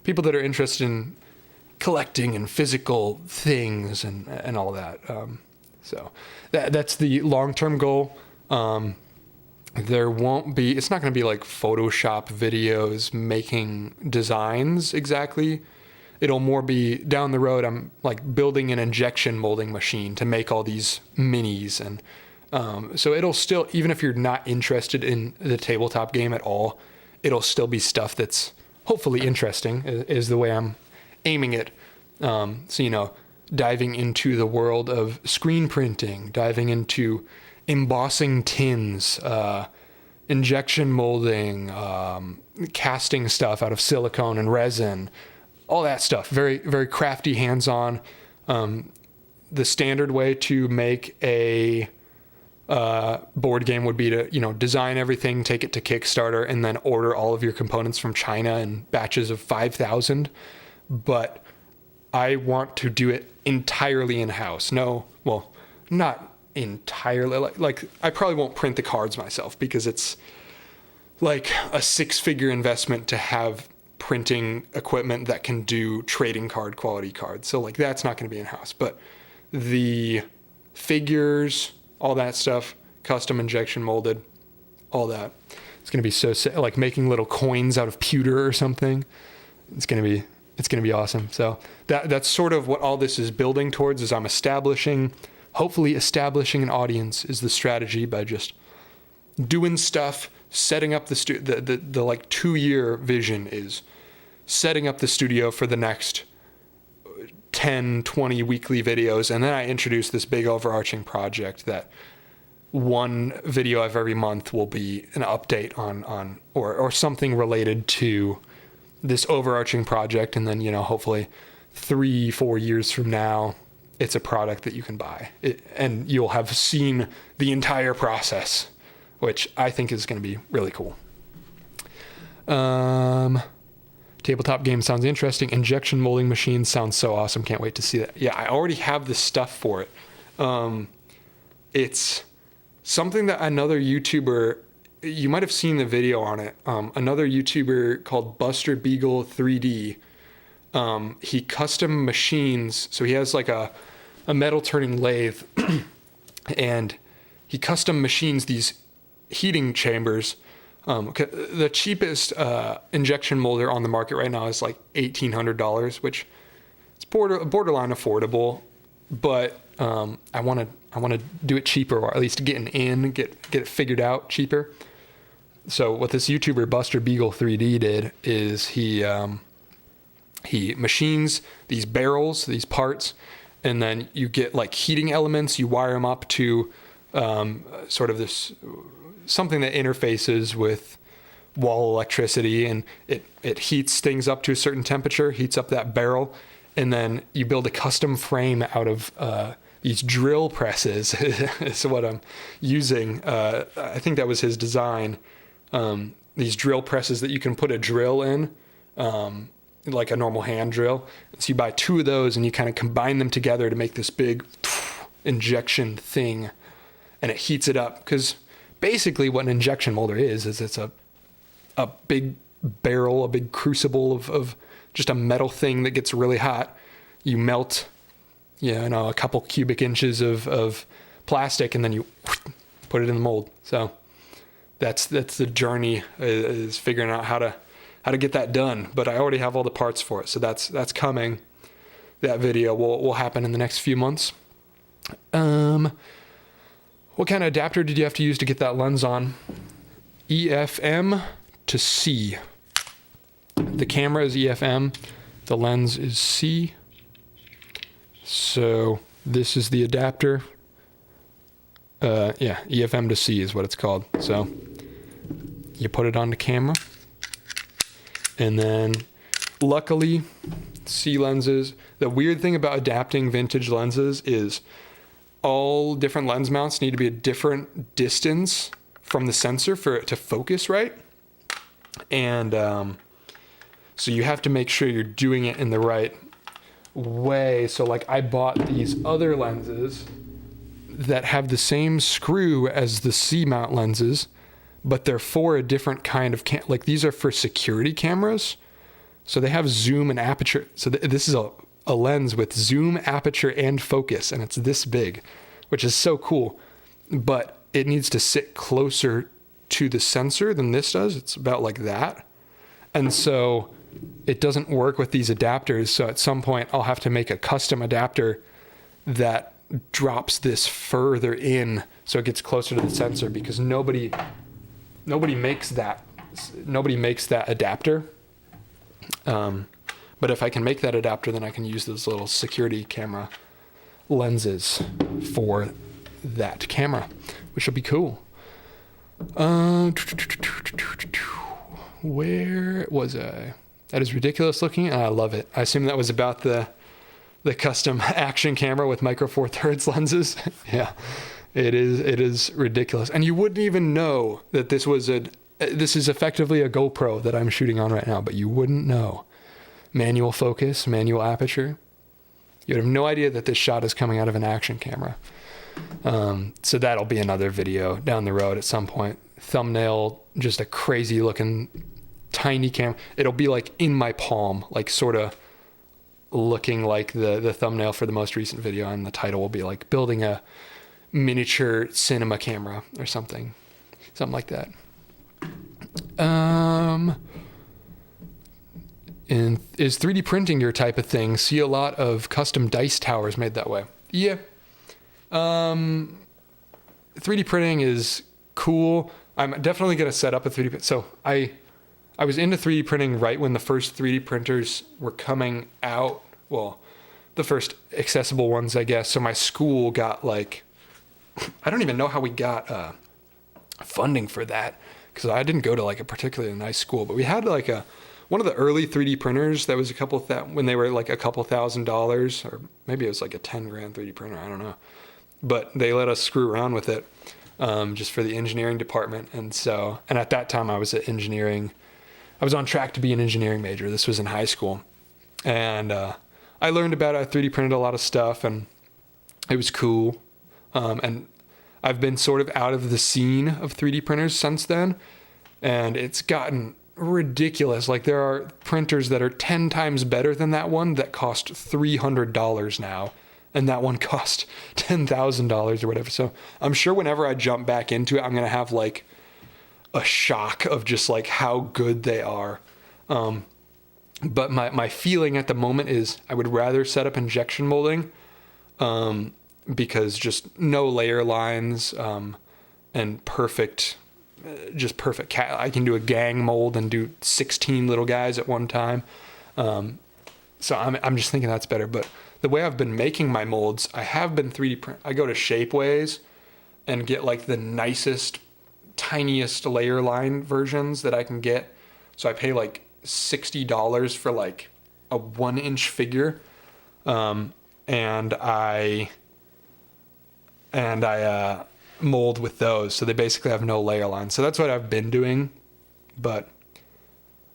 People that are interested in collecting and physical things and all that. So that's the long-term goal. It's not going to be like Photoshop videos making designs exactly. It'll more be down the road. I'm like building an injection molding machine to make all these minis. And so it'll still, even if you're not interested in the tabletop game at all, it'll still be stuff that's hopefully interesting is the way I'm aiming it. So, diving into the world of screen printing, diving into embossing tins, injection molding, casting stuff out of silicone and resin, all that stuff. Very, very crafty, hands-on. The standard way to make a board game would be to, design everything, take it to Kickstarter, and then order all of your components from China in batches of 5,000. But I want to do it entirely in-house. No, well, not entirely. Like I probably won't print the cards myself because it's like a 6-figure investment to have printing equipment that can do trading card quality cards. So like that's not going to be in-house. But the figures, all that stuff, custom injection molded, all that. It's going to be so like making little coins out of pewter or something. It's going to be awesome. So that's sort of what all this is building towards, is I'm hopefully establishing an audience is the strategy by just doing stuff, setting up the like 2-year vision is setting up the studio for the next 10, 20 weekly videos. And then I introduce this big overarching project that one video of every month will be an update on or something related to this overarching project. And then, hopefully 3-4 years from now, it's a product that you can buy and you'll have seen the entire process, which I think is going to be really cool. Tabletop game sounds interesting. Injection molding machine sounds so awesome. Can't wait to see that. Yeah, I already have the stuff for it. It's something that another YouTuber, you might have seen the video on it. Another YouTuber called Buster Beagle 3D. He custom machines. So he has like a metal turning lathe and he custom machines these heating chambers. The cheapest injection molder on the market right now is like $1,800, which it's borderline affordable, but I want to do it cheaper, or at least get it figured out cheaper. So what this YouTuber Buster Beagle 3D did is he machines these barrels, these parts, and then you get like heating elements. You wire them up to sort of this something that interfaces with wall electricity, and it heats things up to a certain temperature, heats up that barrel, and then you build a custom frame out of these drill presses is what I'm using. I think that was his design. These drill presses that you can put a drill in, like a normal hand drill. So you buy 2 of those and you kind of combine them together to make this big injection thing, and it heats it up. Because basically what an injection molder is it's a big barrel, a big crucible of just a metal thing that gets really hot. You melt, a couple cubic inches of plastic, and then you put it in the mold. So that's the journey, is figuring out how to get that done. But I already have all the parts for it, so that's coming. that video will happen in the next few months. What kind of adapter did you have to use to get that lens on? EFM to C. The camera is EFM. The lens is C. So this is the adapter. Yeah, EFM to C is what it's called. So you put it on the camera. And then luckily, C lenses. The weird thing about adapting vintage lenses is all different lens mounts need to be a different distance from the sensor for it to focus right. And so you have to make sure you're doing it in the right way. So like I bought these other lenses that have the same screw as the C mount lenses, but they're for a different kind of like these are for security cameras. So they have zoom and aperture. So this is a lens with zoom, aperture, and focus, and it's this big, which is so cool. But it needs to sit closer to the sensor than this does. It's about like that. And so it doesn't work with these adapters. So at some point I'll have to make a custom adapter that drops this further in so it gets closer to the sensor, because nobody makes that adapter. But if I can make that adapter, then I can use those little security camera lenses for that camera, which will be cool. Where was I? That is ridiculous looking, and I love it. I assume that was about the custom action camera with micro four thirds lenses. Yeah, it is ridiculous. And you wouldn't even know that this is effectively a GoPro that I'm shooting on right now, but you wouldn't know. Manual focus, manual aperture. You'd have no idea that this shot is coming out of an action camera. So that'll be another video down the road at some point. Thumbnail, just a crazy looking tiny camera. It'll be like in my palm, like sort of looking like the thumbnail for the most recent video, and the title will be like building a miniature cinema camera or something like that. And is 3D printing your type of thing? See a lot of custom dice towers made that way. Yeah. 3D printing is cool. I'm definitely going to set up a 3D print. So I was into 3D printing right when the first 3D printers were coming out. Well, the first accessible ones, I guess. So my school got like, I don't even know how we got funding for that, because I didn't go to like a particularly nice school, but we had like one of the early 3D printers that was when they were like a couple $1,000s, or maybe it was like a 10 grand 3D printer. I don't know, but they let us screw around with it, just for the engineering department. And at that time I was on track to be an engineering major. This was in high school. And, I learned about it. I 3D printed a lot of stuff, and it was cool. And I've been sort of out of the scene of 3D printers since then, and it's gotten ridiculous. Like there are printers that are 10 times better than that one that cost $300 now, and that one cost $10,000 or whatever. So I'm sure whenever I jump back into it, I'm going to have like a shock of just like how good they are. But my feeling at the moment is I would rather set up injection molding, because just no layer lines, and perfect. I can do a gang mold and do 16 little guys at one time. So I'm just thinking that's better. But the way I've been making my molds, I have been 3D print. I go to Shapeways and get like the nicest, tiniest layer line versions that I can get. So I pay like $60 for like a 1-inch figure. And I mold with those. So they basically have no layer line. So that's what I've been doing. But,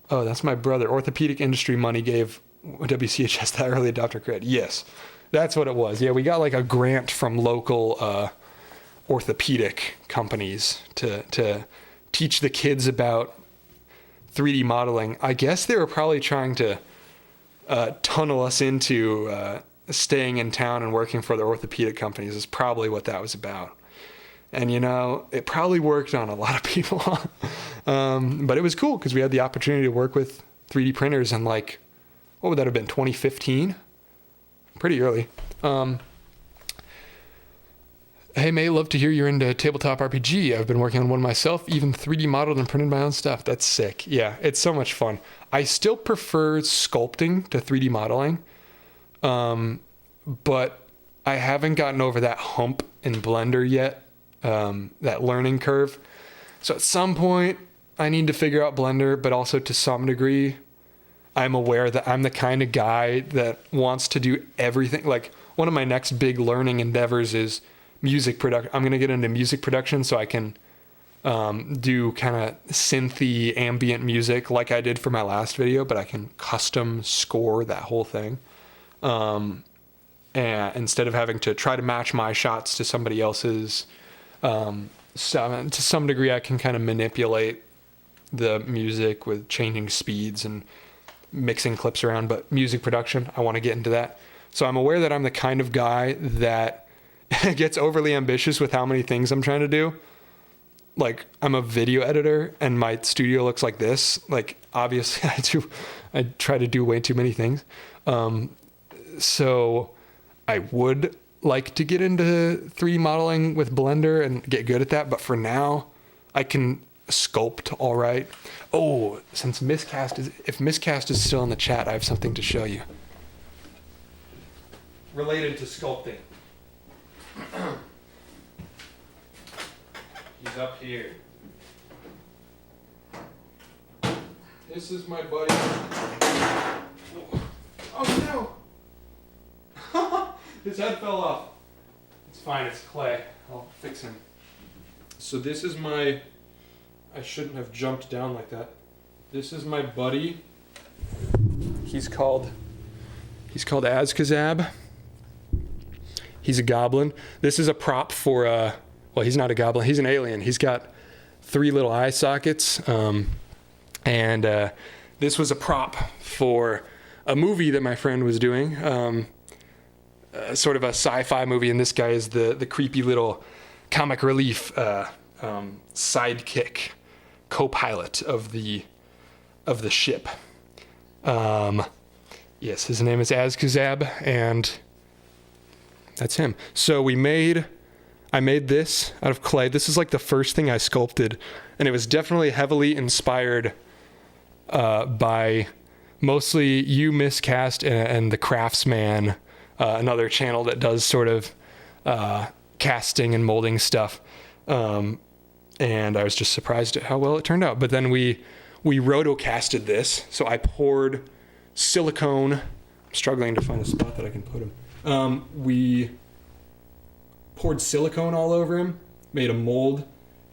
oh, that's my brother. Orthopedic industry money gave WCHS that early adopter credit. Yes, that's what it was. Yeah, we got like a grant from local orthopedic companies to teach the kids about 3D modeling. I guess they were probably trying to tunnel us into staying in town and working for the orthopedic companies is probably what that was about. And, you know, it probably worked on a lot of people. But it was cool because we had the opportunity to work with 3D printers in like, what would that have been, 2015? pretty early. Hey, May, love to hear you're into tabletop RPG. I've been working on one myself, even 3D modeled and printed my own stuff. That's sick. Yeah, it's so much fun. I still prefer sculpting to 3D modeling, but I haven't gotten over that hump in Blender yet, that learning curve. So at some point, I need to figure out Blender, but also to some degree, I'm aware that I'm the kind of guy that wants to do everything. Like, one of my next big learning endeavors is music production. I'm going to get into music production so I can do kind of synthy ambient music like I did for my last video, but I can custom score that whole thing. And instead of having to try to match my shots to somebody else's, to some degree, I can kind of manipulate the music with changing speeds and mixing clips around. But music production, I want to get into that. So I'm aware that I'm the kind of guy that gets overly ambitious with how many things I'm trying to do. Like, I'm a video editor and my studio looks like this. Like, obviously I try to do way too many things. So I would like to get into 3D modeling with Blender and get good at that. But for now, I can sculpt all right. Oh, since if Miscast is still in the chat, I have something to show you. Related to sculpting. He's up here. This is my buddy. Oh no! His head fell off. It's fine, it's clay. I'll fix him. So this is I shouldn't have jumped down like that. This is my buddy. He's called Azkazab. He's a goblin. This is a prop for, well, he's not a goblin. He's an alien. He's got 3 little eye sockets. And this was a prop for a movie that my friend was doing, sort of a sci-fi movie. And this guy is the creepy little comic relief sidekick, co-pilot of the ship. Yes, his name is Azkazab, and that's him. So I made this out of clay. This is like the first thing I sculpted, and it was definitely heavily inspired by mostly you, Miscast, and the Craftsman, another channel that does sort of casting and molding stuff. And I was just surprised at how well it turned out. But then we rotocasted this. So I poured silicone. I'm struggling to find a spot that I can put him. We poured silicone all over him, made a mold,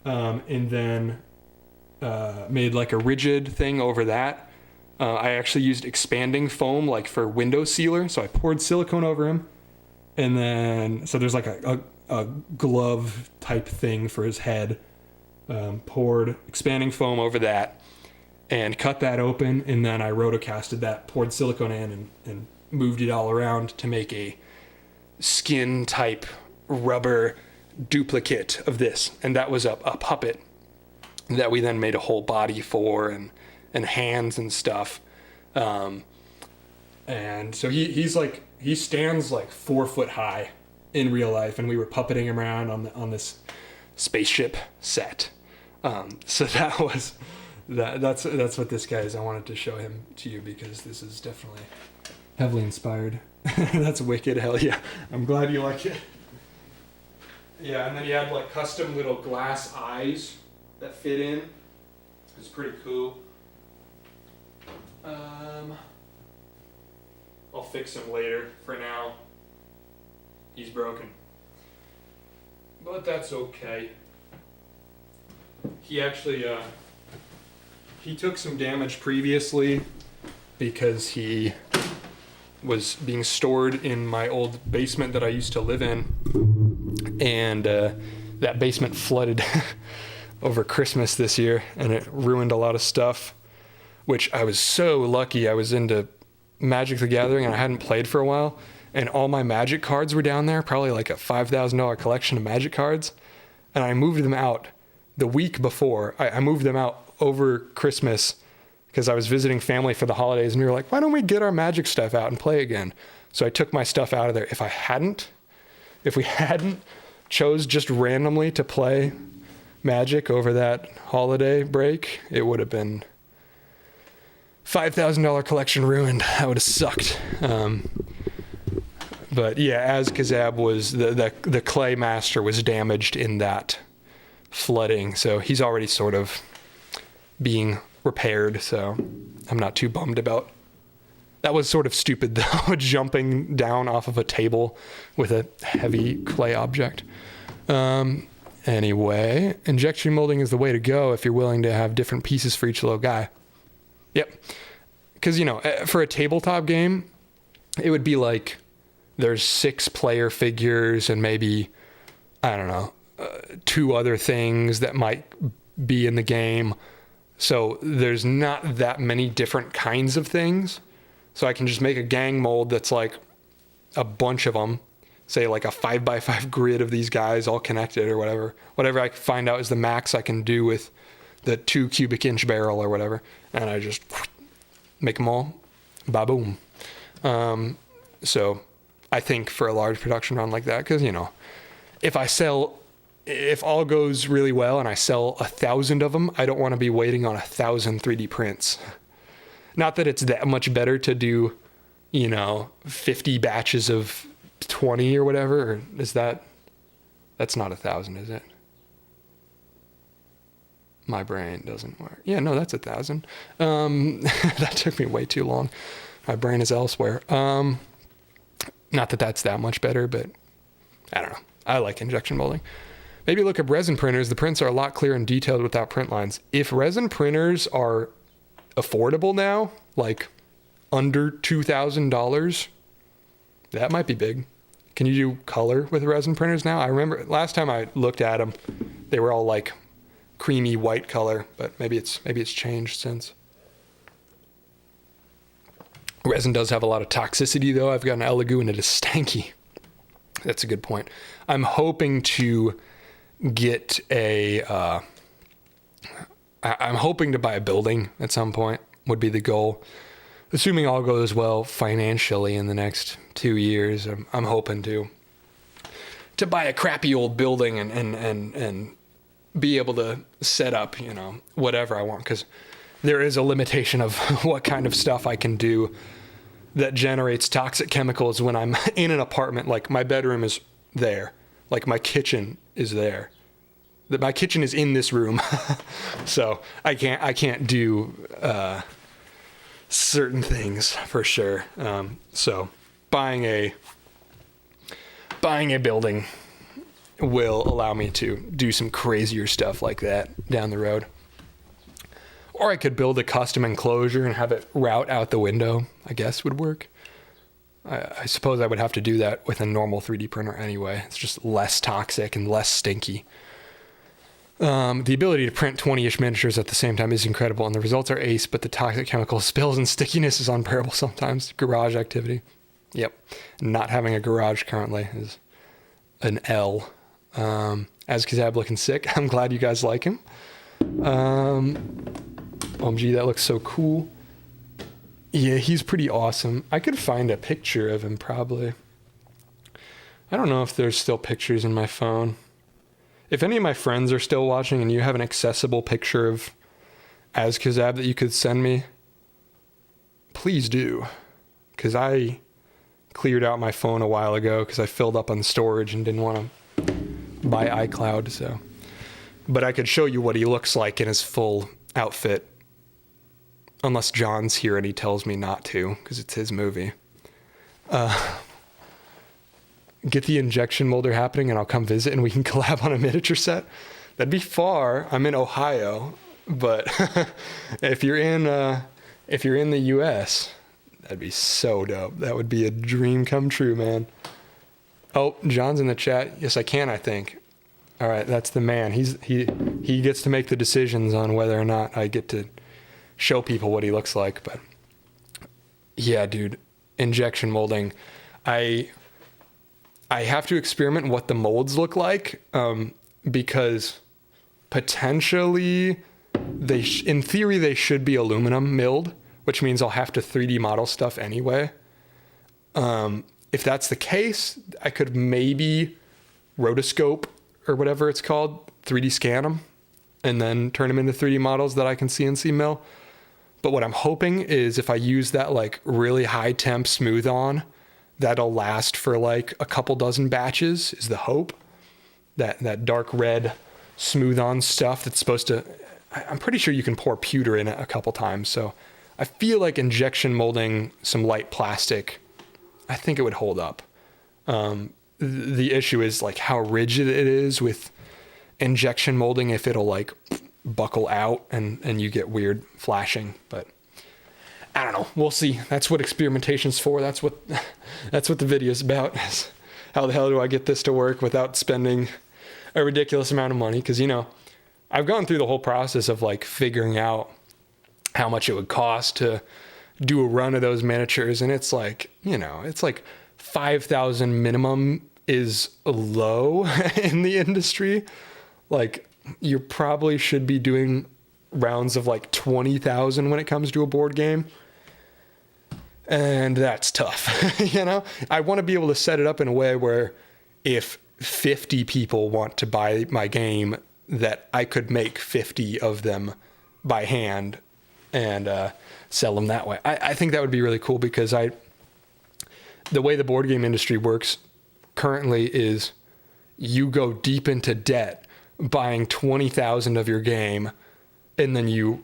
and then made like a rigid thing over that. I actually used expanding foam like for window sealer. So I poured silicone over him, and then so there's like a glove type thing for his head. Poured expanding foam over that and cut that open, and then I rotocasted that, poured silicone in and moved it all around to make a skin type rubber duplicate of this. And that was a puppet that we then made a whole body for and hands and stuff. And so he stands like 4 foot high in real life, and we were puppeting him around on this spaceship set. So that's what this guy is. I wanted to show him to you because this is definitely heavily inspired. That's wicked. Hell yeah. I'm glad you like it. Yeah, and then he had like custom little glass eyes that fit in. It's pretty cool. I'll fix him later. For now, he's broken. But that's okay. He actually, he took some damage previously because he was being stored in my old basement that I used to live in. And that basement flooded over Christmas this year, and it ruined a lot of stuff, which I was so lucky. I was into Magic the Gathering, and I hadn't played for a while, and all my Magic cards were down there, probably like a $5,000 collection of Magic cards, and I moved them out the week before. I moved them out over Christmas because I was visiting family for the holidays, and we were like, why don't we get our Magic stuff out and play again? So I took my stuff out of there. If we hadn't chose just randomly to play Magic over that holiday break, it would have been $5,000 collection ruined. That would have sucked. But yeah, as Kazab was the clay master was damaged in that flooding, so he's already sort of being repaired. So I'm not too bummed about. That was sort of stupid though, jumping down off of a table with a heavy clay object. Anyway, injection molding is the way to go if you're willing to have different pieces for each little guy. Yep. Because, you know, for a tabletop game, it would be like there's 6 player figures and maybe, I don't know, 2 other things that might be in the game. So there's not that many different kinds of things. So I can just make a gang mold that's like a bunch of them, say like a 5x5 grid of these guys all connected or whatever. Whatever I find out is the max I can do with the 2 cubic inch barrel or whatever. And I just make them all, ba-boom. So I think for a large production run like that, because, you know, if all goes really well and I sell 1,000 of them, I don't want to be waiting on 1,000 3D prints. Not that it's that much better to do, you know, 50 batches of 20 or whatever. Or is that's not 1,000, is it? My brain doesn't work. Yeah, no, that's 1,000. That took me way too long. My brain is elsewhere. Not that that's that much better, but I don't know. I like injection molding. Maybe look at resin printers. The prints are a lot clearer and detailed without print lines. If resin printers are affordable now, like under $2,000, that might be big. Can you do color with resin printers now? I remember last time I looked at them, they were all like creamy white color, but maybe it's changed since. Resin does have a lot of toxicity though. I've got an Elegoo and it is stanky. That's a good point. I'm hoping to get I'm hoping to buy a building at some point, would be the goal. Assuming all goes well financially in the next 2 years, I'm hoping to buy a crappy old building and be able to set up, you know, whatever I want, because there is a limitation of what kind of stuff I can do that generates toxic chemicals when I'm in an apartment. Like my bedroom is there, like my kitchen is there. My kitchen is in this room, so I can't do certain things for sure. So buying a building will allow me to do some crazier stuff like that down the road. Or I could build a custom enclosure and have it route out the window, I guess would work. I suppose I would have to do that with a normal 3D printer anyway. It's just less toxic and less stinky. The ability to print 20-ish miniatures at the same time is incredible, and the results are ace, but the toxic chemical spills and stickiness is unbearable sometimes. Garage activity. Yep. Not having a garage currently is an L. As Kazab looking sick. I'm glad you guys like him. OMG, that looks so cool. Yeah, he's pretty awesome. I could find a picture of him probably. I don't know if there's still pictures in my phone. If any of my friends are still watching and you have an accessible picture of Kazab that you could send me, please do. Because I cleared out my phone a while ago because I filled up on storage and didn't want to buy iCloud. So, but I could show you what he looks like in his full outfit. Unless John's here and he tells me not to, because it's his movie. Get the injection molder happening and I'll come visit and we can collab on a miniature set. That'd be far. I'm in Ohio, but if you're in the US, that'd be so dope. That would be a dream come true, man. Oh, John's in the chat. Yes, I can, I think. All right, that's the man. He gets to make the decisions on whether or not I get to show people what he looks like. But yeah, dude, injection molding. I have to experiment what the molds look like, because potentially in theory they should be aluminum milled, which means I'll have to 3D model stuff anyway. If that's the case, I could maybe rotoscope or whatever it's called, 3D scan them, and then turn them into 3D models that I can CNC mill. But what I'm hoping is if I use that like really high temp smooth on, that'll last for like a couple dozen batches is the hope. That dark red smooth on stuff that's supposed to, I'm pretty sure you can pour pewter in it a couple times. So I feel like injection molding some light plastic, I think it would hold up. The issue is like how rigid it is with injection molding, if it'll like buckle out and you get weird flashing. But I don't know. We'll see. That's what experimentation's for. That's what the video's about. Is how the hell do I get this to work without spending a ridiculous amount of money? Because, you know, I've gone through the whole process of like figuring out how much it would cost to do a run of those miniatures. And it's like, you know, it's like 5,000 minimum is low in the industry. Like you probably should be doing rounds of like 20,000 when it comes to a board game. And that's tough. You know, I want to be able to set it up in a way where if 50 people want to buy my game, that I could make 50 of them by hand and sell them that way. I think that would be really cool because the way the board game industry works currently is you go deep into debt buying 20,000 of your game, and then you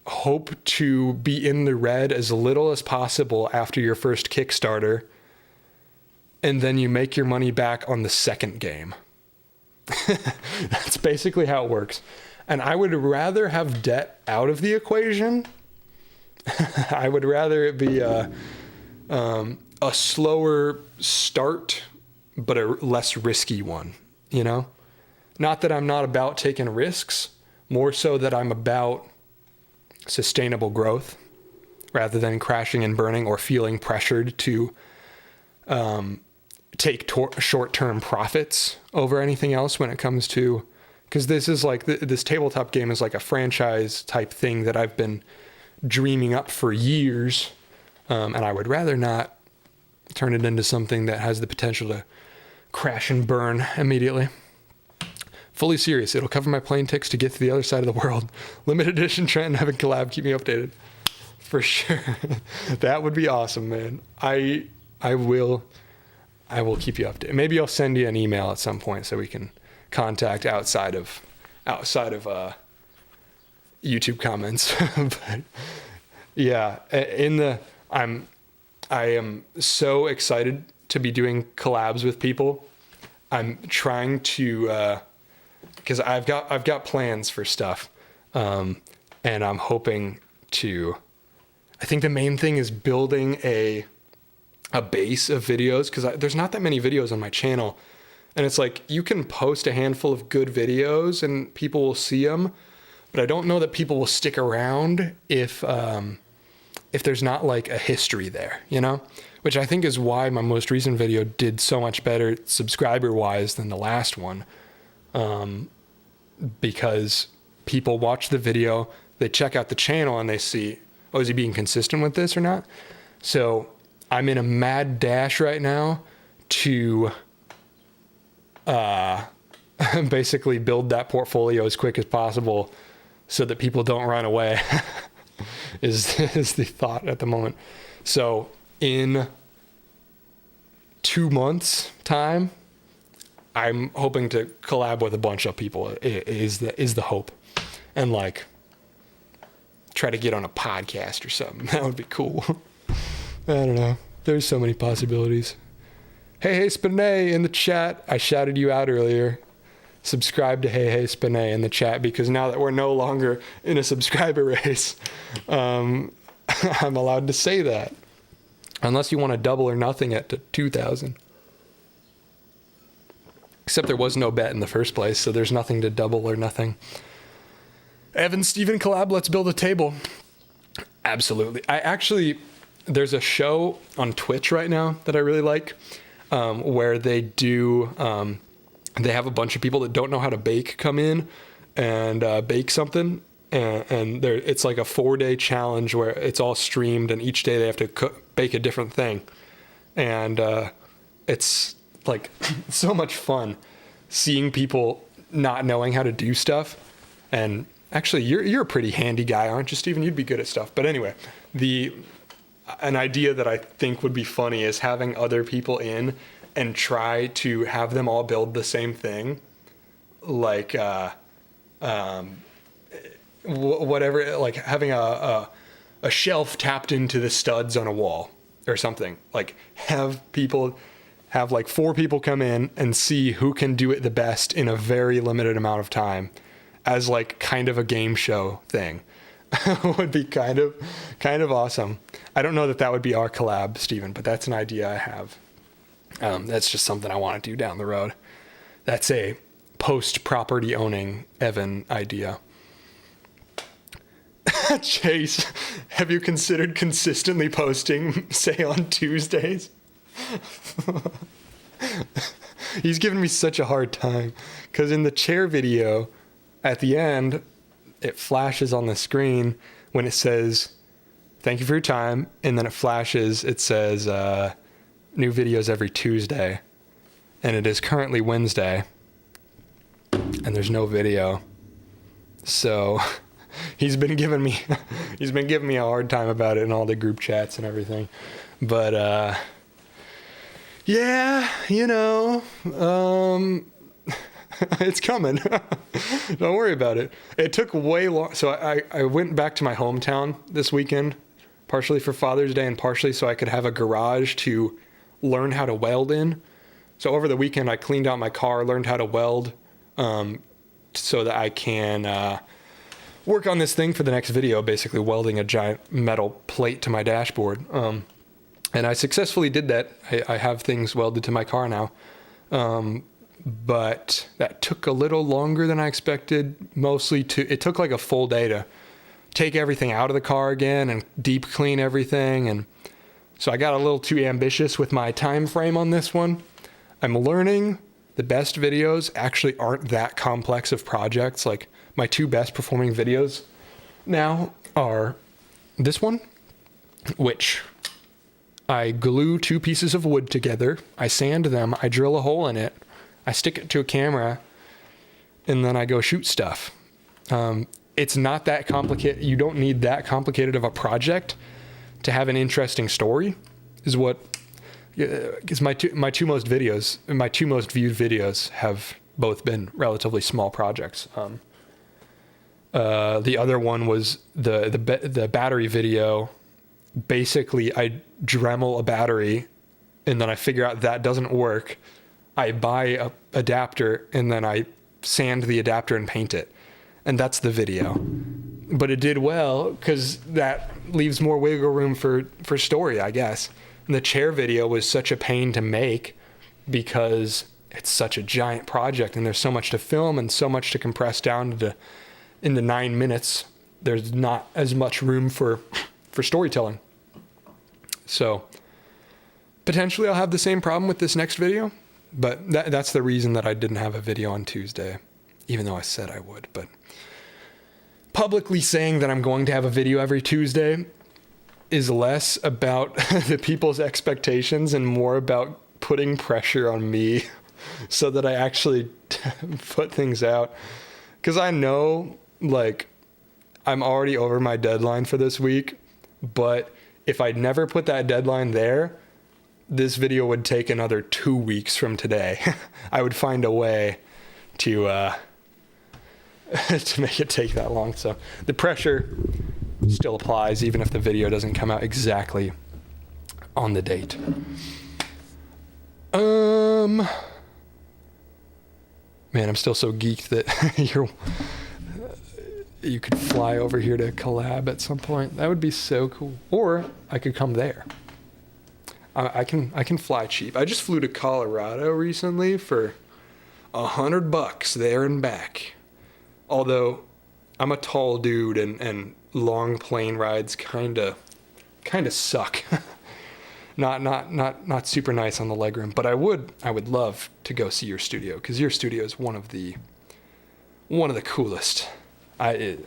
hope to be in the red as little as possible after your first Kickstarter, and then you make your money back on the second game. That's basically how it works. And I would rather have debt out of the equation. I would rather it be a slower start, but a less risky one, you know? Not that I'm not about taking risks, more so that I'm about sustainable growth rather than crashing and burning or feeling pressured to take short-term profits over anything else when it comes to, because this is like, this tabletop game is like a franchise type thing that I've been dreaming up for years, and I would rather not turn it into something that has the potential to crash and burn immediately. Fully serious. It'll cover my plane tickets to get to the other side of the world. Limited edition Trent, have a collab. Keep me updated. For sure. That would be awesome, man. I will keep you updated. Maybe I'll send you an email at some point so we can contact outside of YouTube comments. But yeah, I am so excited to be doing collabs with people. I'm trying to because I've got plans for stuff, and I'm hoping to. I think the main thing is building a base of videos, because there's not that many videos on my channel, and it's like you can post a handful of good videos and people will see them, but I don't know that people will stick around if there's not like a history there, you know, which I think is why my most recent video did so much better subscriber wise than the last one. Because people watch the video, they check out the channel and they see, oh, is he being consistent with this or not? So I'm in a mad dash right now to basically build that portfolio as quick as possible so that people don't run away is the thought at the moment. So in 2 months time, I'm hoping to collab with a bunch of people is the hope, and like try to get on a podcast or something. That would be cool. I don't know. There's so many possibilities. Hey Spinay in the chat. I shouted you out earlier. Subscribe to Hey Spinay in the chat, because now that we're no longer in a subscriber race, I'm allowed to say that. Unless you want to double or nothing it to 2,000. Except there was no bet in the first place, so there's nothing to double or nothing. Evan Steven collab, let's build a table. Absolutely. There's a show on Twitch right now that I really like, where they do, they have a bunch of people that don't know how to bake come in and bake something. And it's like a 4-day challenge where it's all streamed, and each day they have to bake a different thing. And it's like so much fun seeing people not knowing how to do stuff. And actually, you're a pretty handy guy, aren't you, Steven? You'd be good at stuff. But anyway, an idea that I think would be funny is having other people in and try to have them all build the same thing, like whatever, like having a shelf tapped into the studs on a wall or something. Like have like 4 people come in and see who can do it the best in a very limited amount of time, as like kind of a game show thing. Would be kind of awesome. I don't know that would be our collab, Steven, but that's an idea I have. That's just something I want to do down the road. That's a post-property owning Evan idea. Chase, have you considered consistently posting, say, on Tuesdays? He's giving me such a hard time because in the chair video at the end, it flashes on the screen when it says, "Thank you for your time." And then it says, new videos every Tuesday. And it is currently Wednesday. And there's no video. So he's been giving me a hard time about it in all the group chats and everything. But, yeah, it's coming. Don't worry about it. It took way long. So I went back to my hometown this weekend, partially for Father's Day and partially so I could have a garage to learn how to weld in. So over the weekend, I cleaned out my car, learned how to weld, so that I can work on this thing for the next video, basically welding a giant metal plate to my dashboard. And I successfully did that. I have things welded to my car now. But that took a little longer than I expected, it took like a full day to take everything out of the car again and deep clean everything. And so I got a little too ambitious with my time frame on this one. I'm learning the best videos actually aren't that complex of projects. Like my 2 best performing videos now are this one, which I glue 2 pieces of wood together. I sand them. I drill a hole in it. I stick it to a camera, and then I go shoot stuff. It's not that complicated. You don't need that complicated of a project to have an interesting story, is my two most viewed videos have both been relatively small projects. The other one was the battery video. Basically, I Dremel a battery, and then I figure out that doesn't work. I buy a adapter, and then I sand the adapter and paint it. And that's the video. But it did well because that leaves more wiggle room for story, I guess. And the chair video was such a pain to make because it's such a giant project and there's so much to film and so much to compress down into 9 minutes. There's not as much room for storytelling. So potentially I'll have the same problem with this next video, but that's the reason that I didn't have a video on Tuesday, even though I said I would. But publicly saying that I'm going to have a video every Tuesday is less about the people's expectations and more about putting pressure on me so that I actually put things out. Because I know, like, I'm already over my deadline for this week, but if I'd never put that deadline there, this video would take another 2 weeks from today. I would find a way to to make it take that long. So the pressure still applies even if the video doesn't come out exactly on the date. Man, I'm still so geeked that you could fly over here to collab at some point. That would be so cool. Or I could come there. I can fly cheap. I just flew to Colorado recently for $100 there and back. Although I'm a tall dude and long plane rides kind of suck. not super nice on the legroom. But I would love to go see your studio because your studio is one of the coolest. I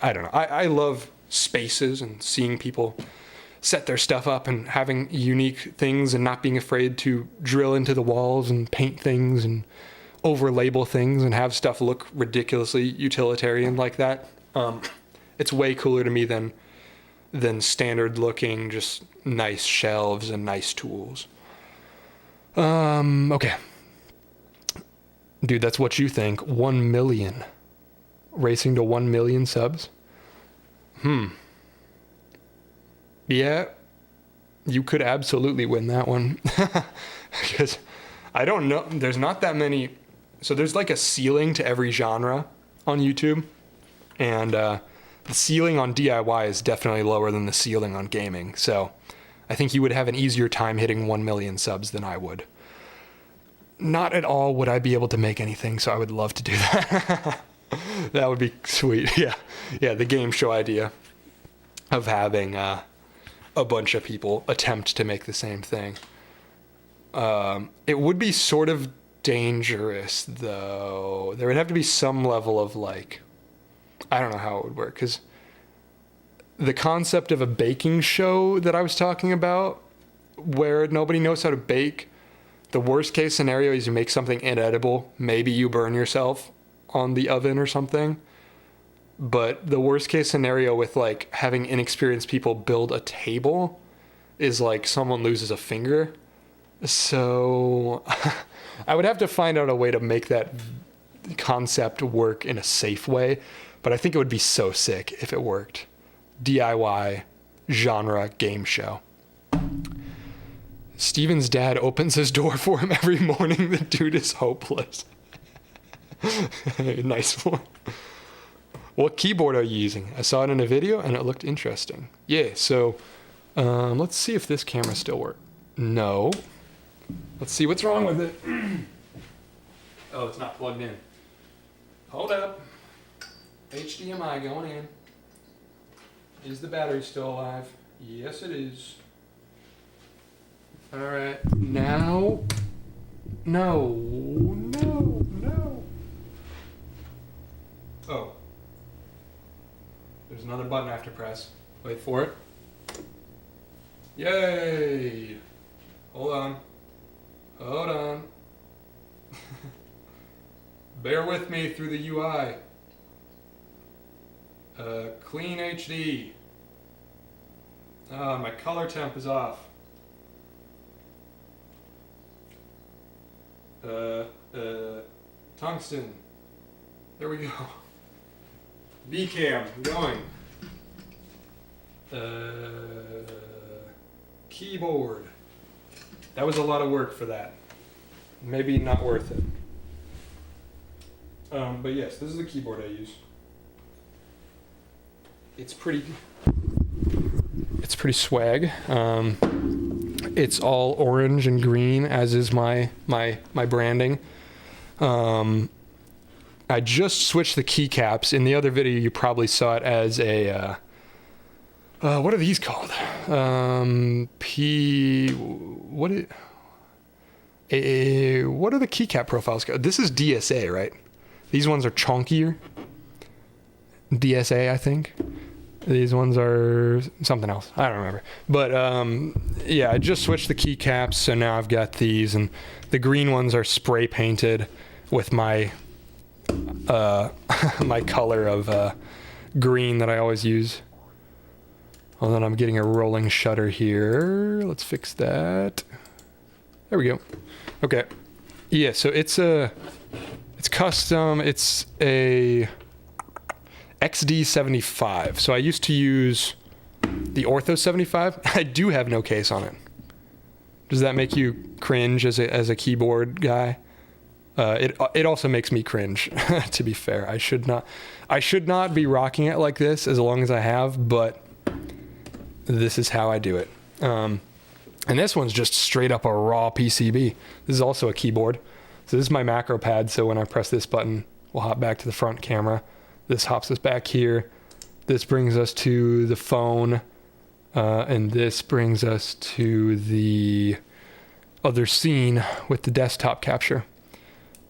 don't know. I love spaces and seeing people set their stuff up and having unique things and not being afraid to drill into the walls and paint things and over label things and have stuff look ridiculously utilitarian like that. It's way cooler to me than standard looking, just nice shelves and nice tools. Okay. Dude, that's what you think. 1 million. Racing to 1 million subs? Yeah, you could absolutely win that one. Because I don't know, there's not that many. So there's like a ceiling to every genre on YouTube. And the ceiling on DIY is definitely lower than the ceiling on gaming. So I think you would have an easier time hitting 1 million subs than I would. Not at all would I be able to make anything, so I would love to do that. That would be sweet. Yeah, the game show idea of having a bunch of people attempt to make the same thing. It would be sort of dangerous, though. There would have to be some level of like, I don't know how it would work, because the concept of a baking show that I was talking about, where nobody knows how to bake, the worst case scenario is you make something inedible. Maybe you burn yourself on the oven or something. But the worst case scenario with like having inexperienced people build a table is like someone loses a finger. So I would have to find out a way to make that concept work in a safe way. But I think it would be so sick if it worked. DIY genre game show. Steven's dad opens his door for him every morning. The dude is hopeless. Nice one. What keyboard are you using? I saw it in a video and it looked interesting. Yeah, so let's see if this camera still works. No. Let's see what's wrong with it. Oh, it's not plugged in. Hold up. HDMI going in. Is the battery still alive? Yes, it is. All right, now. No. Oh. There's another button I have to press. Wait for it. Yay! Hold on. Bear with me through the UI. Clean HD. My color temp is off. Tungsten. There we go. V-cam, going. Keyboard. That was a lot of work for that. Maybe not worth it. But yes, this is the keyboard I use. It's pretty swag. It's all orange and green, as is my branding. I just switched the keycaps. In the other video, you probably saw it as a what are these called? What are the keycap profiles called? This is DSA, right? These ones are chunkier. DSA, I think. These ones are something else. I don't remember. But yeah, I just switched the keycaps, so now I've got these, and the green ones are spray painted with my my color of green that I always use. Hold on, I'm getting a rolling shutter here. Let's fix that. There we go. Okay. Yeah, so it's custom. It's a XD75. So I used to use the Ortho 75. I do have no case on it. Does that make you cringe as a keyboard guy? It also makes me cringe, to be fair. I should not be rocking it like this as long as I have, but this is how I do it. And this one's just straight up a raw PCB. This is also a keyboard. So this is my macro pad, so when I press this button, we'll hop back to the front camera. This hops us back here. This brings us to the phone, and this brings us to the other scene with the desktop capture.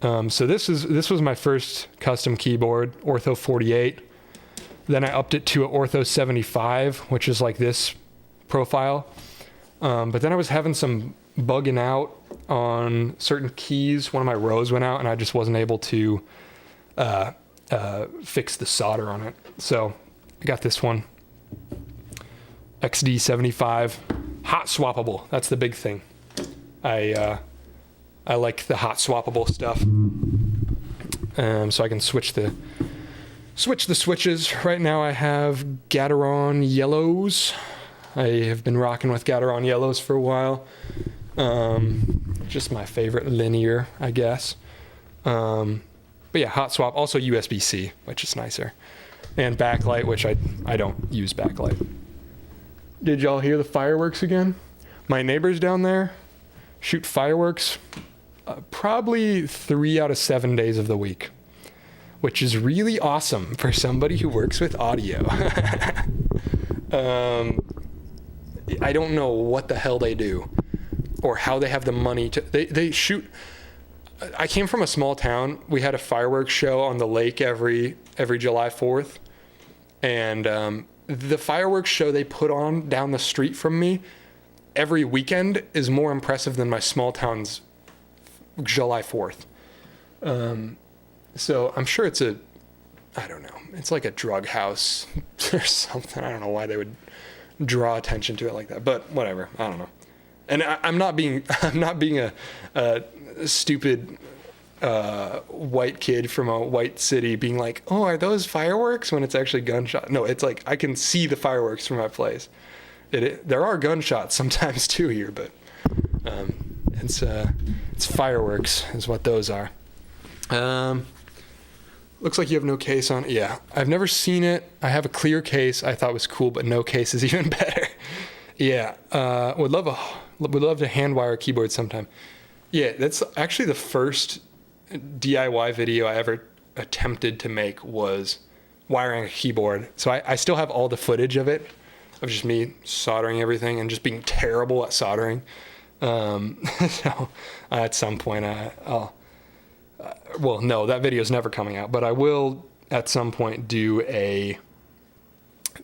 So this was my first custom keyboard, Ortho 48. Then I upped it to an Ortho 75, which is like this profile. But then I was having some bugging out on certain keys. One of my rows went out and I just wasn't able to fix the solder on it. So I got this one, XD75, hot swappable. That's the big thing. I like the hot swappable stuff. So I can switch the switches. Right now I have Gateron yellows. I have been rocking with Gateron yellows for a while. Just my favorite linear, I guess. But yeah, hot swap, also USB-C, which is nicer. And backlight, which I don't use backlight. Did y'all hear the fireworks again? My neighbors down there shoot fireworks probably 3 out of 7 days of the week, which is really awesome for somebody who works with audio. I don't know what the hell they do or how they have the money to, they shoot. I came from a small town. We had a fireworks show on the lake every July 4th. And the fireworks show they put on down the street from me every weekend is more impressive than my small town's July 4th. So I'm sure I don't know. It's like a drug house or something. I don't know why they would draw attention to it like that, but whatever. I don't know. And I'm not being a stupid white kid from a white city being like, oh, are those fireworks, when it's actually gunshot. No, it's like I can see the fireworks from my place. There are gunshots sometimes too here, but it's fireworks is what those are. Looks like you have no case on it. Yeah, I've never seen it. I have a clear case. I thought it was cool, but no case is even better. Yeah, would love to hand wire a keyboard sometime. Yeah, that's actually the first DIY video I ever attempted to make was wiring a keyboard. So I still have all the footage of it, of just me soldering everything and just being terrible at soldering. So at some point well, no, that video is never coming out, but I will at some point do a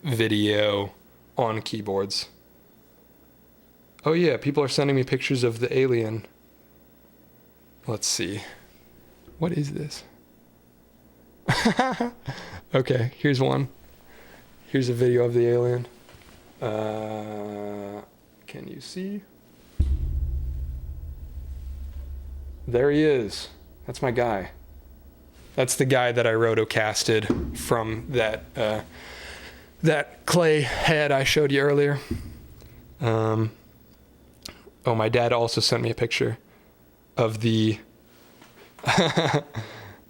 video on keyboards. Oh yeah, people are sending me pictures of the alien. Let's see. What is this? Okay, here's one. Here's a video of the alien. Can you see? There he is. That's my guy. That's the guy that I rotocasted from that clay head I showed you earlier. Oh, my dad also sent me a picture of the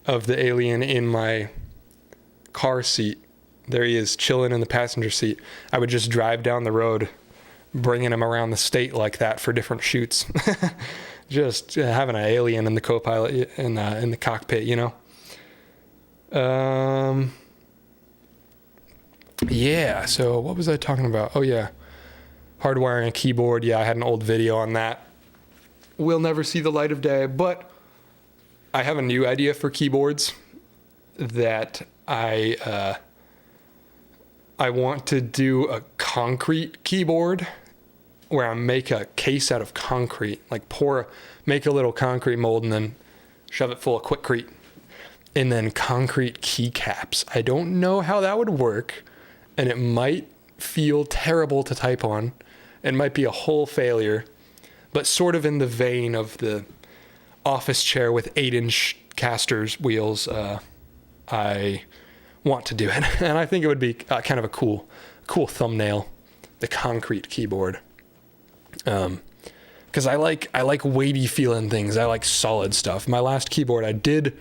of the alien in my car seat. There he is, chilling in the passenger seat. I would just drive down the road, bringing him around the state like that for different shoots. Just having an alien in the co-pilot in the cockpit, you know. Yeah. So what was I talking about? Oh yeah, hardwiring a keyboard. Yeah, I had an old video on that. Will never see the light of day, but I have a new idea for keyboards that I want to do a concrete keyboard where I make a case out of concrete, like make a little concrete mold and then shove it full of Quickcrete and then concrete keycaps. I don't know how that would work, and it might feel terrible to type on. It might be a whole failure, but sort of in the vein of the office chair with 8-inch casters wheels. I want to do it, and I think it would be kind of a cool thumbnail, the concrete keyboard. Because I like weighty feeling things. I like solid stuff. My last keyboard, I did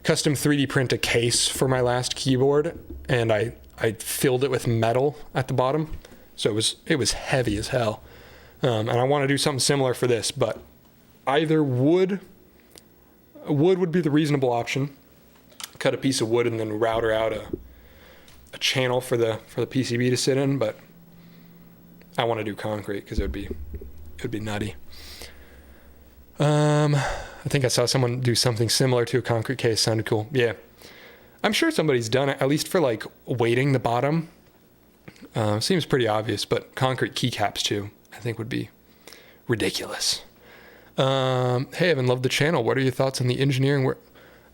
custom 3D print a case for my last keyboard, and I filled it with metal at the bottom, so it was heavy as hell. And I want to do something similar for this, but either wood would be the reasonable option. Cut a piece of wood and then router out a channel for the PCB to sit in, but I want to do concrete because it would be nutty. I think I saw someone do something similar to a concrete case. Sounded cool. Yeah, I'm sure somebody's done it, at least for like weighting the bottom. Seems pretty obvious, but concrete keycaps too, I think would be ridiculous. Hey, Evan, love the channel. What are your thoughts on the engineering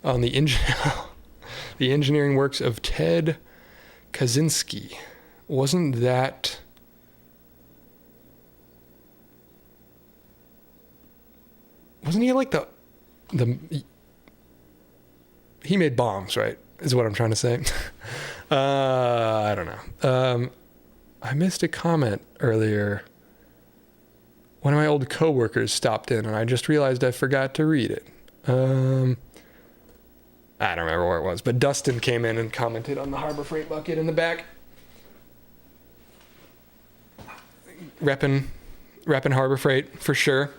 the engineering works of Ted Kaczynski? Wasn't he like he made bombs, right? Is what I'm trying to say. I don't know. I missed a comment earlier. One of my old coworkers stopped in and I just realized I forgot to read it. I don't remember where it was, but Dustin came in and commented on the Harbor Freight bucket in the back. Reppin' Harbor Freight for sure.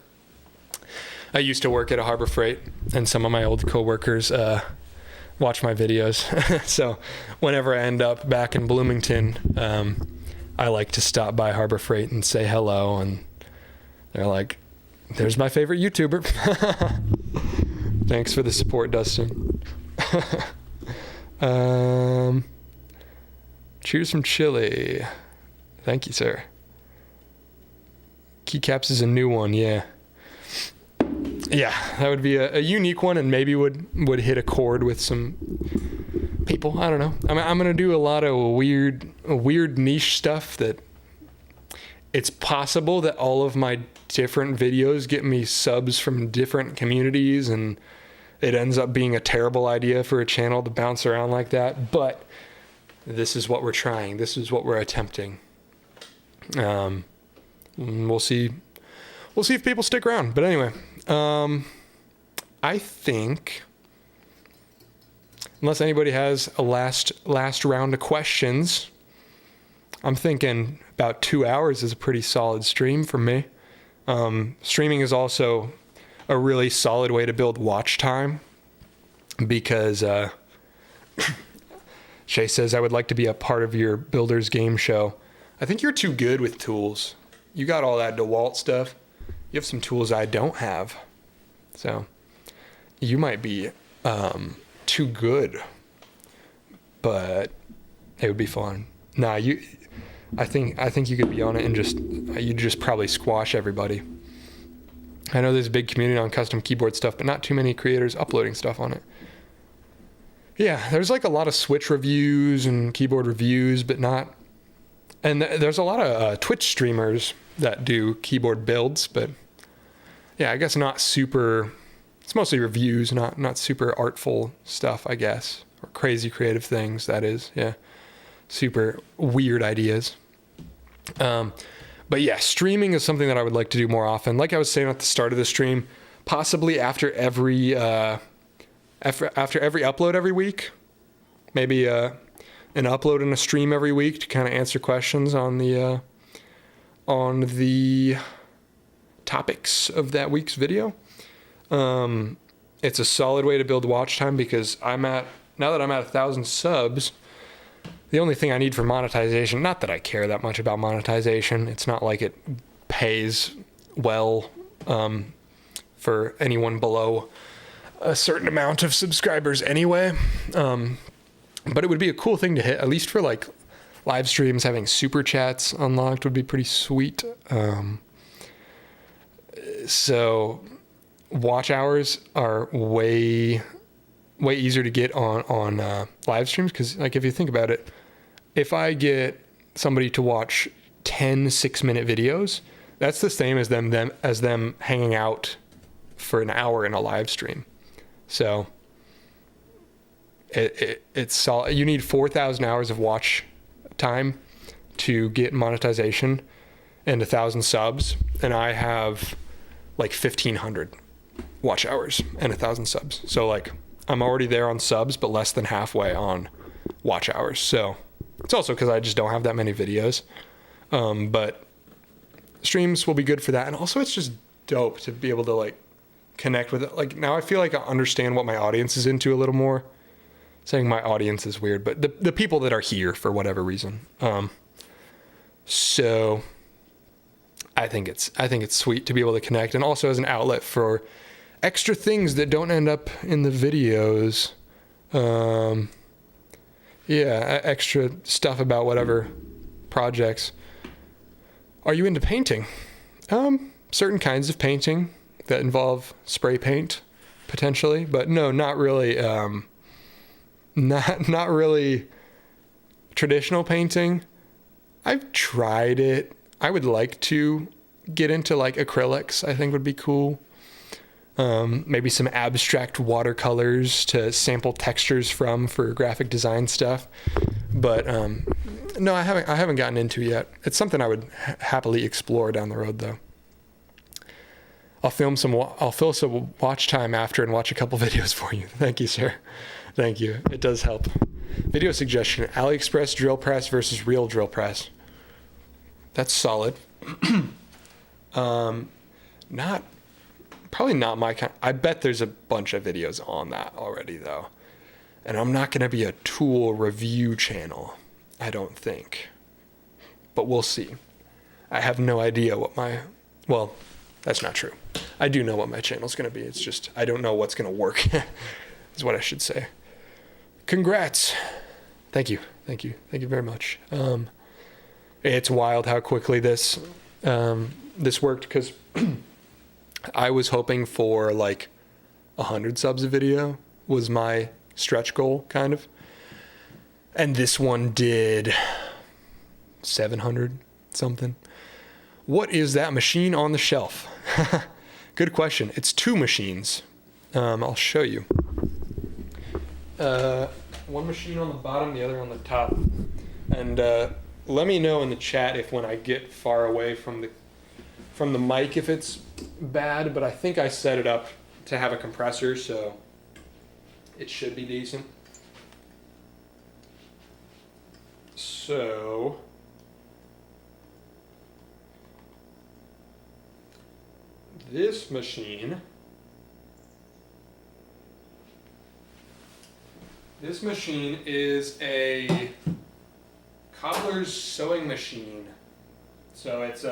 I used to work at a Harbor Freight, and some of my old coworkers watch my videos. So whenever I end up back in Bloomington, I like to stop by Harbor Freight and say hello, and they're like, "There's my favorite YouTuber." Thanks for the support, Dustin. Cheers from Chile. Thank you, sir. Keycaps is a new one, yeah. Yeah, that would be a unique one, and maybe would hit a chord with some people. I don't know. I'm gonna do a lot of weird niche stuff that it's possible that all of my different videos get me subs from different communities, and it ends up being a terrible idea for a channel to bounce around like that. But this is what we're trying. This is what we're attempting. We'll see. We'll see if people stick around. But anyway, I think, unless anybody has a last round of questions, I'm thinking about 2 hours is a pretty solid stream for me. Streaming is also a really solid way to build watch time, because Shay says, I would like to be a part of your Builders game show. I think you're too good with tools. You got all that DeWalt stuff. You have some tools I don't have. So you might be too good, but it would be fun. Nah, I think you could be on it and you'd just probably squash everybody. I know there's a big community on custom keyboard stuff, but not too many creators uploading stuff on it. Yeah, there's like a lot of Switch reviews and keyboard reviews, but not. And there's a lot of Twitch streamers that do keyboard builds, but yeah, I guess not super. It's mostly reviews, not super artful stuff, I guess, or crazy creative things. That is, yeah, super weird ideas. But yeah, streaming is something that I would like to do more often. Like I was saying at the start of the stream, possibly after every upload every week, maybe an upload and a stream every week to kind of answer questions on the topics of that week's video. It's a solid way to build watch time, because now that I'm at 1,000 subs, the only thing I need for monetization, not that I care that much about monetization, it's not like it pays well for anyone below a certain amount of subscribers anyway. But it would be a cool thing to hit, at least for like live streams. Having super chats unlocked would be pretty sweet. So watch hours are way easier to get on live streams, because like if you think about it, if I get somebody to watch 10 6-minute videos, that's the same as them hanging out for an hour in a live stream. So it's solid. You need 4,000 hours of watch time to get monetization and 1,000 subs, and I have like 1,500 watch hours and 1,000 subs. So like I'm already there on subs, but less than halfway on watch hours. So it's also because I just don't have that many videos. But streams will be good for that. And also it's just dope to be able to like connect with it. Like now I feel like I understand what my audience is into a little more. Saying my audience is weird, but the people that are here for whatever reason. So I think it's sweet to be able to connect, and also as an outlet for extra things that don't end up in the videos. Extra stuff about whatever projects. Are you into painting? Certain kinds of painting that involve spray paint, potentially, but no, not really. Not really traditional painting. I've tried it. I would like to get into like acrylics. I think would be cool. Maybe some abstract watercolors to sample textures from for graphic design stuff. But no, I haven't gotten into yet. It's something I would happily explore down the road, though. I'll fill some watch time after and watch a couple videos for you. Thank you, sir. Thank you. It does help. Video suggestion: AliExpress drill press versus real drill press. That's solid. Probably not my kind. I bet there's a bunch of videos on that already, though. And I'm not going to be a tool review channel, I don't think. But we'll see. I have no idea what well, that's not true. I do know what my channel's going to be. It's just, I don't know what's going to work, is what I should say. Congrats. Thank you. Thank you. Thank you very much. It's wild how quickly this worked, because I was hoping for like 100 subs a video was my stretch goal, kind of. And this one did 700 something. What is that machine on the shelf? Good question. It's two machines. I'll show you. One machine on the bottom, the other on the top. And let me know in the chat if when I get far away from the mic if it's bad, but I think I set it up to have a compressor, so it should be decent. So this machine is a cobbler's sewing machine. So it's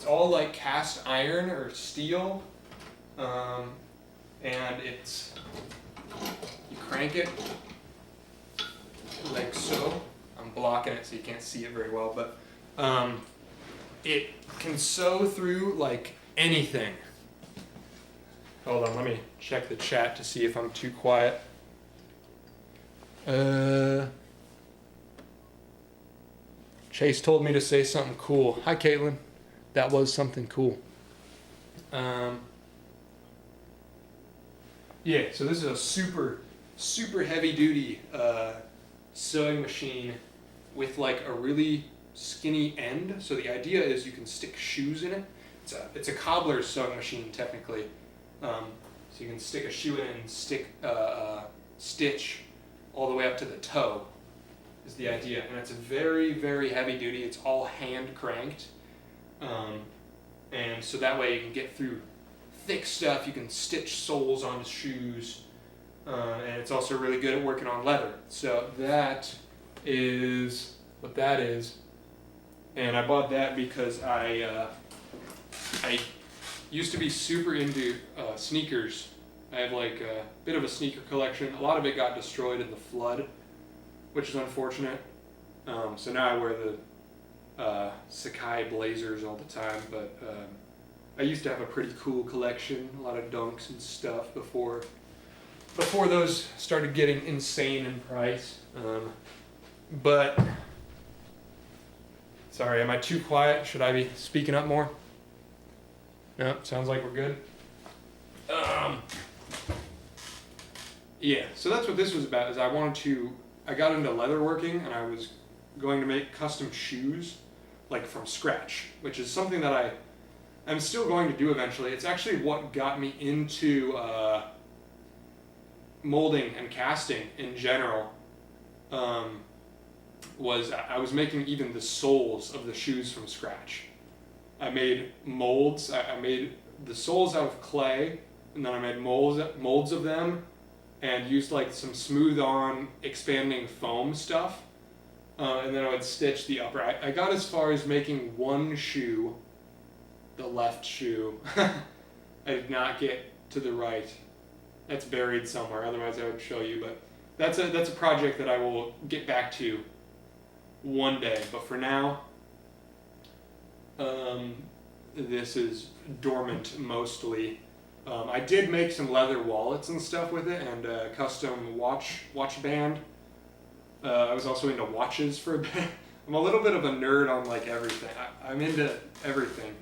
all like cast iron or steel, and you crank it like so. I'm blocking it so you can't see it very well, but it can sew through like anything. Hold on, let me check the chat to see if I'm too quiet. Chase told me to say something cool. Hi, Caitlin. That was something cool. Yeah, so this is a super heavy duty sewing machine with like a really skinny end. So the idea is you can stick shoes in it. It's a cobbler's sewing machine technically. So you can stick a shoe in and stick stitch all the way up to the toe is the idea. And it's a very heavy duty. It's all hand cranked. And so that way you can get through thick stuff. You can stitch soles onto shoes. And it's also really good at working on leather. So that is what that is. And I bought that because I used to be super into sneakers. I have like a bit of a sneaker collection. A lot of it got destroyed in the flood, which is unfortunate. So now I wear the Sakai Blazers all the time, but I used to have a pretty cool collection, a lot of dunks and stuff before those started getting insane in price. But sorry, am I too quiet? Should I be speaking up more? No, sounds like we're good. Yeah, so that's what this was about. Is I got into leatherworking, and I was going to make custom shoes, like from scratch, which is something that I'm still going to do eventually. It's actually what got me into molding and casting in general. Was I was making even the soles of the shoes from scratch. I made molds. I made the soles out of clay, and then I made molds of them, and used like some smooth-on expanding foam stuff, and then I would stitch the upper. I got as far as making one shoe, the left shoe. I did not get to the right. That's buried somewhere. Otherwise, I would show you. But that's a project that I will get back to one day. But for now, this is dormant mostly. I did make some leather wallets and stuff with it, and a custom watch band. I was also into watches for a bit. I'm a little bit of a nerd on like everything. I'm into everything.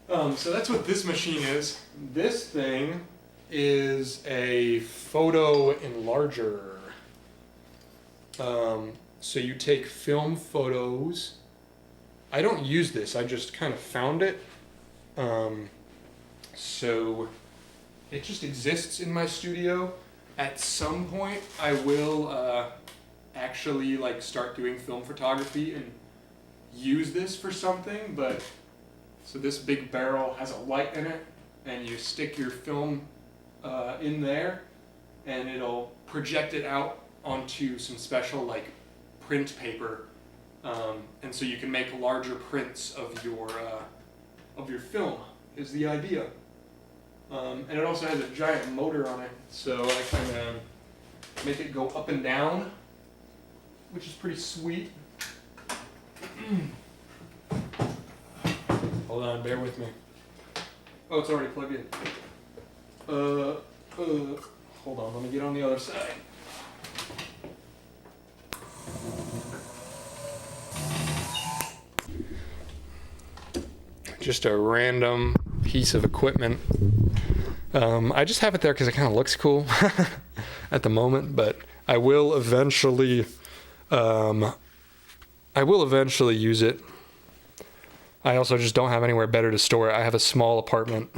So that's what this machine is. This thing is a photo enlarger. So you take film photos. I don't use this, I just kind of found it. So it just exists in my studio. At some point I will actually like start doing film photography and use this for something, but so this big barrel has a light in it, and you stick your film in there, and it'll project it out onto some special like print paper, and so you can make larger prints of your film. Is the idea, and it also has a giant motor on it, so I can make it go up and down, which is pretty sweet. Hold on, bear with me. Oh, it's already plugged in. Hold on, let me get on the other side. Just a random piece of equipment. I just have it there because it kind of looks cool at the moment, but I will eventually use it. I also just don't have anywhere better to store it. I have a small apartment,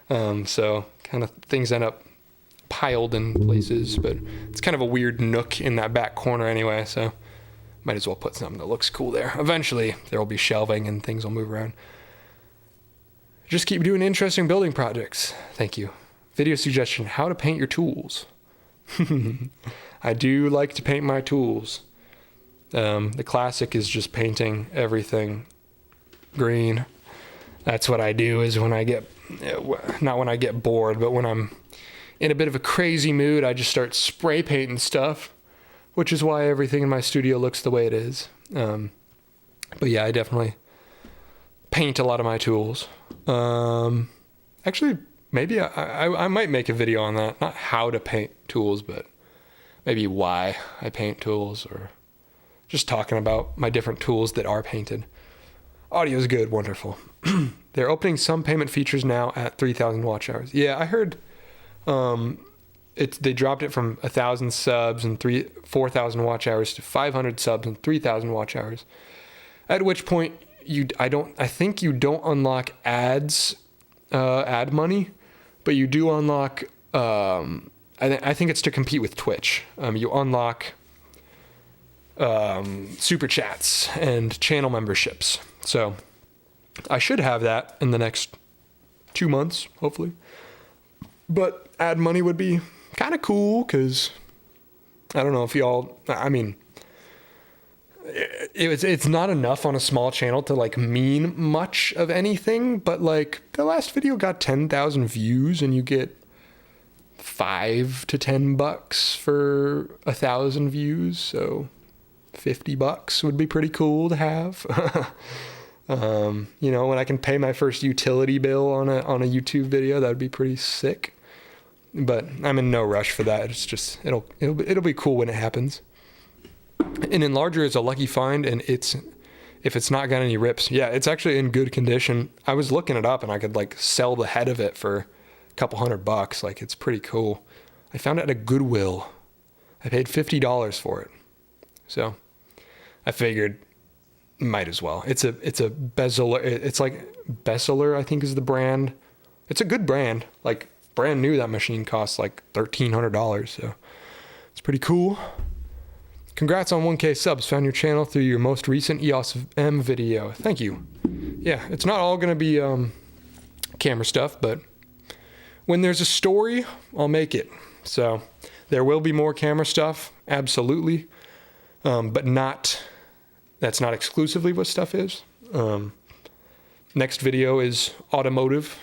so kind of things end up piled in places, but it's kind of a weird nook in that back corner anyway, so might as well put something that looks cool there. Eventually there will be shelving and things will move around. Just keep doing interesting building projects. Thank you. Video suggestion, how to paint your tools. I do like to paint my tools. The classic is just painting everything green. That's what I do is when I get, not when I get bored, but when I'm in a bit of a crazy mood, I just start spray painting stuff, which is why everything in my studio looks the way it is. But yeah, I definitely paint a lot of my tools. Actually, maybe I might make a video on that. Not how to paint tools, but maybe why I paint tools, or just talking about my different tools that are painted. Audio is good, wonderful. They're opening some payment features now at 3,000 watch hours. Yeah, I heard they dropped it from 1,000 subs and 4,000 watch hours to 500 subs and 3,000 watch hours. At which point I think you don't unlock ad money, but you do unlock. I think it's to compete with Twitch. You unlock super chats and channel memberships. So I should have that in the next 2 months, hopefully. But ad money would be kind of cool, because I don't know if y'all, I mean, it's not enough on a small channel to like mean much of anything, but like the last video got 10,000 views and you get $5 to $10 for 1,000 views, so $50 would be pretty cool to have. You know, when I can pay my first utility bill on a YouTube video, that would be pretty sick. But I'm in no rush for that. It's just it'll be cool when it happens. An enlarger is a lucky find, and if it's not got any rips, yeah, it's actually in good condition. I was looking it up, and I could like sell the head of it for a couple $100. Like, it's pretty cool. I found it at a Goodwill. I paid $50 for it, so I figured might as well. It's a Bezeler. It's like Bezeler, I think, is the brand. It's a good brand. Like, brand new, that machine costs like $1,300, so it's pretty cool. Congrats on 1K subs. Found your channel through your most recent EOS M video. Thank you. Yeah, it's not all going to be camera stuff, but when there's a story, I'll make it. So there will be more camera stuff, absolutely, but that's not exclusively what stuff is. Next video is automotive.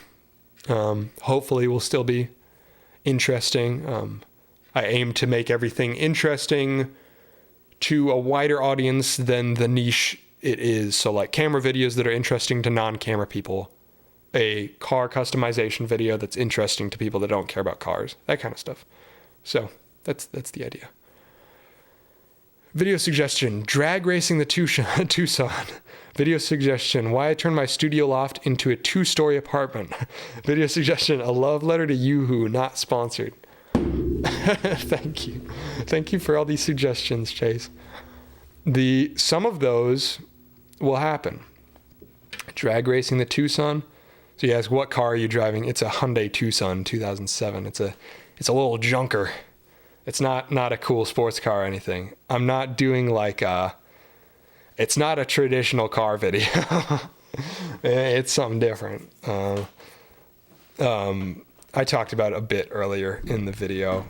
Hopefully will still be interesting. I aim to make everything interesting to a wider audience than the niche it is. So like camera videos that are interesting to non-camera people, a car customization video that's interesting to people that don't care about cars, that kind of stuff. So that's the idea. Video suggestion, drag racing the Tucson. Video suggestion, why I turned my studio loft into a 2-story apartment. Video suggestion, a love letter to Yoo-hoo, not sponsored. Thank you. Thank you for all these suggestions, Chase. Some of those will happen. Drag racing the Tucson. So you ask, what car are you driving? It's a Hyundai Tucson 2007. It's a little junker. It's not a cool sports car or anything. I'm not doing it's not a traditional car video. It's something different. I talked about it a bit earlier in the video,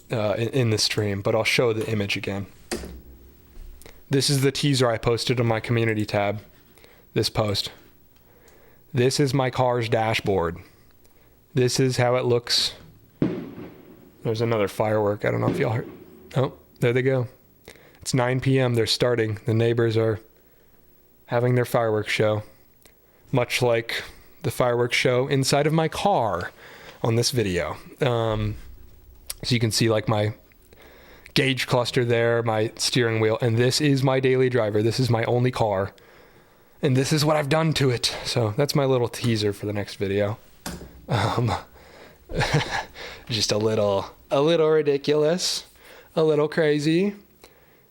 in the stream, but I'll show the image again. This is the teaser I posted on my community tab, this post. This is my car's dashboard. This is how it looks. There's another firework. I don't know if y'all heard. Oh, there they go. It's 9 p.m. They're starting. The neighbors are having their fireworks show, much like the fireworks show inside of my car on this video. So you can see like my gauge cluster there, my steering wheel, and this is my daily driver. This is my only car, and this is what I've done to it. So that's my little teaser for the next video. Just a little ridiculous, a little crazy.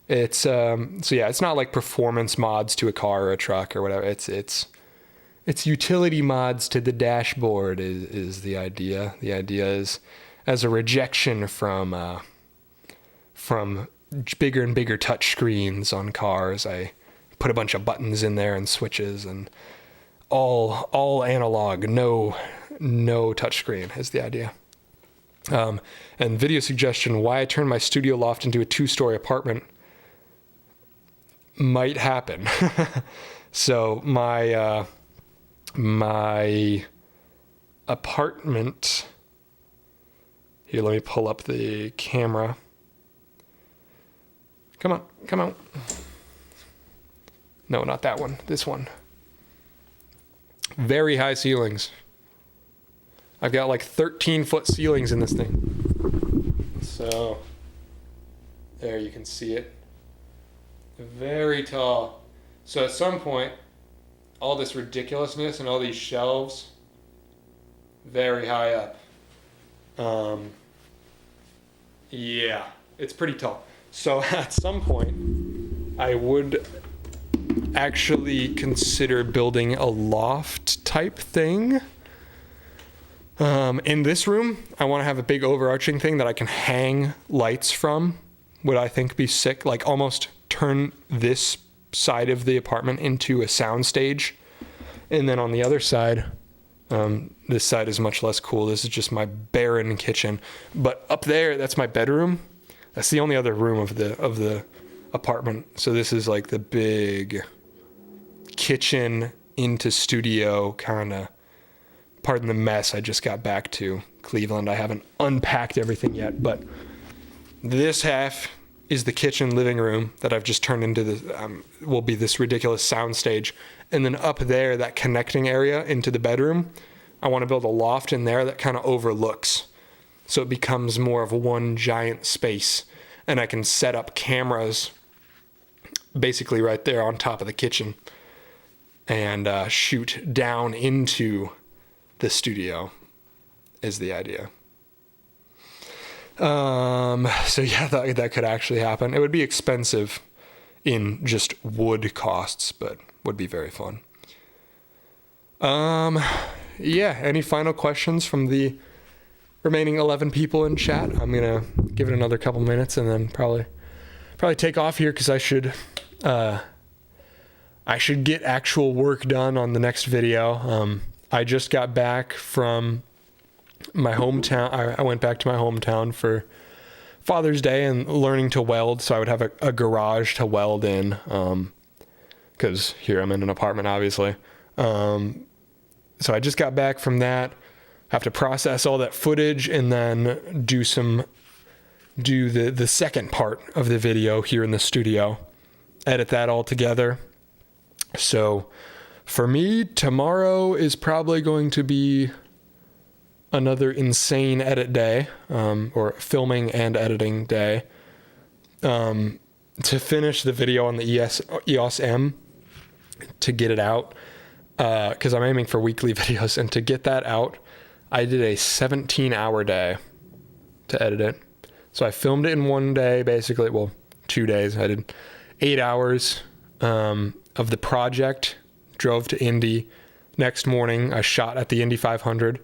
It's so yeah, it's not like performance mods to a car or a truck or whatever. It's utility mods to the dashboard is the idea. The idea is as a rejection from bigger and bigger touch screens on cars. I put a bunch of buttons in there and switches and all analog, no touchscreen is the idea. And video suggestion, why I turned my studio loft into a 2-story apartment might happen. So my apartment, here, let me pull up the camera. Come on. No, not that one, this one. Very high ceilings. I've got like 13-foot ceilings in this thing. So there you can see it. Very tall. So at some point, all this ridiculousness and all these shelves, very high up. Yeah, it's pretty tall. So at some point, I would actually consider building a loft type thing. In this room, I want to have a big overarching thing that I can hang lights from. Would I think be sick? Like almost turn this side of the apartment into a sound stage. And then on the other side, this side is much less cool. This is just my barren kitchen. But up there, that's my bedroom. That's the only other room of the apartment. So this is like the big kitchen into studio kind of. Pardon the mess, I just got back to Cleveland. I haven't unpacked everything yet, but this half is the kitchen living room that I've just turned into will be this ridiculous sound stage. And then up there, that connecting area into the bedroom, I want to build a loft in there that kind of overlooks. So it becomes more of one giant space. And I can set up cameras basically right there on top of the kitchen and shoot down into the studio is the idea. So yeah, that could actually happen. It would be expensive in just wood costs, but would be very fun. Yeah, any final questions from the remaining 11 people in chat? I'm going to give it another couple minutes and then probably take off here because I should get actual work done on the next video. I just got back from my hometown. I went back to my hometown for Father's Day and learning to weld. So I would have a garage to weld in. Cause here I'm in an apartment, obviously. So I just got back from that, have to process all that footage and then do some do the second part of the video here in the studio, edit that all together. So for me, tomorrow is probably going to be another insane edit day, or filming and editing day, to finish the video on the EOS M, to get it out, because I'm aiming for weekly videos, and to get that out, I did a 17-hour day to edit it. So I filmed it in one day, basically, well, 2 days. I did 8 hours of the project, drove to Indy. Next morning, I shot at the Indy 500,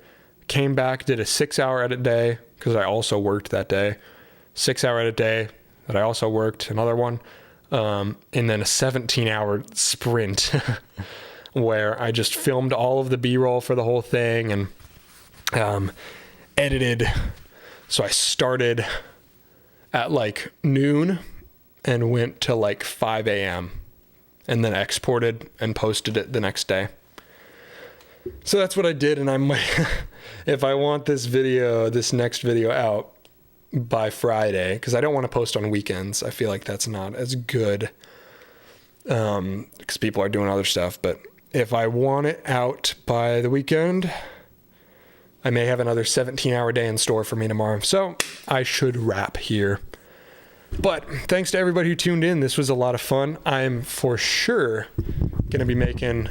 came back, did a 6-hour edit day, because I also worked that day. 6-hour edit day that I also worked, another one. And then a 17-hour sprint where I just filmed all of the B-roll for the whole thing and edited. So I started at like noon and went to like 5 a.m. and then exported and posted it the next day. So that's what I did, and I might, if I want this next video out by Friday, because I don't want to post on weekends. I feel like that's not as good, because people are doing other stuff. But if I want it out by the weekend, I may have another 17-hour day in store for me tomorrow. So I should wrap here. But thanks to everybody who tuned in. This was a lot of fun. I'm for sure going to be making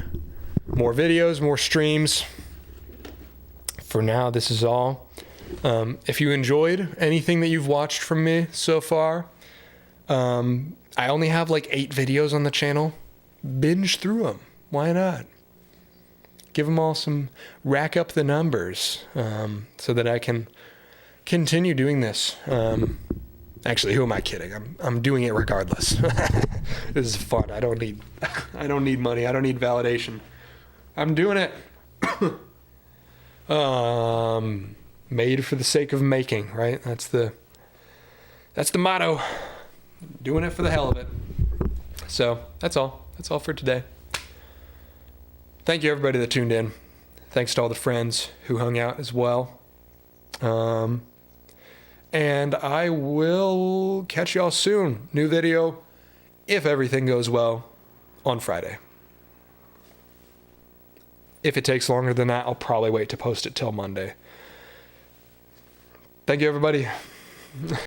more videos, more streams. For now, this is all. If you enjoyed anything that you've watched from me so far, I only have like 8 videos on the channel. Binge through them. Why not? Give them all some, rack up the numbers, so that I can continue doing this. Actually, who am I kidding? I'm doing it regardless. This is fun. I don't need money. I don't need validation. I'm doing it. Made for the sake of making, right? That's the motto. Doing it for the hell of it. So that's all. That's all for today. Thank you everybody that tuned in. Thanks to all the friends who hung out as well. And I will catch y'all soon. New video, if everything goes well, on Friday. If it takes longer than that, I'll probably wait to post it till Monday. Thank you, everybody.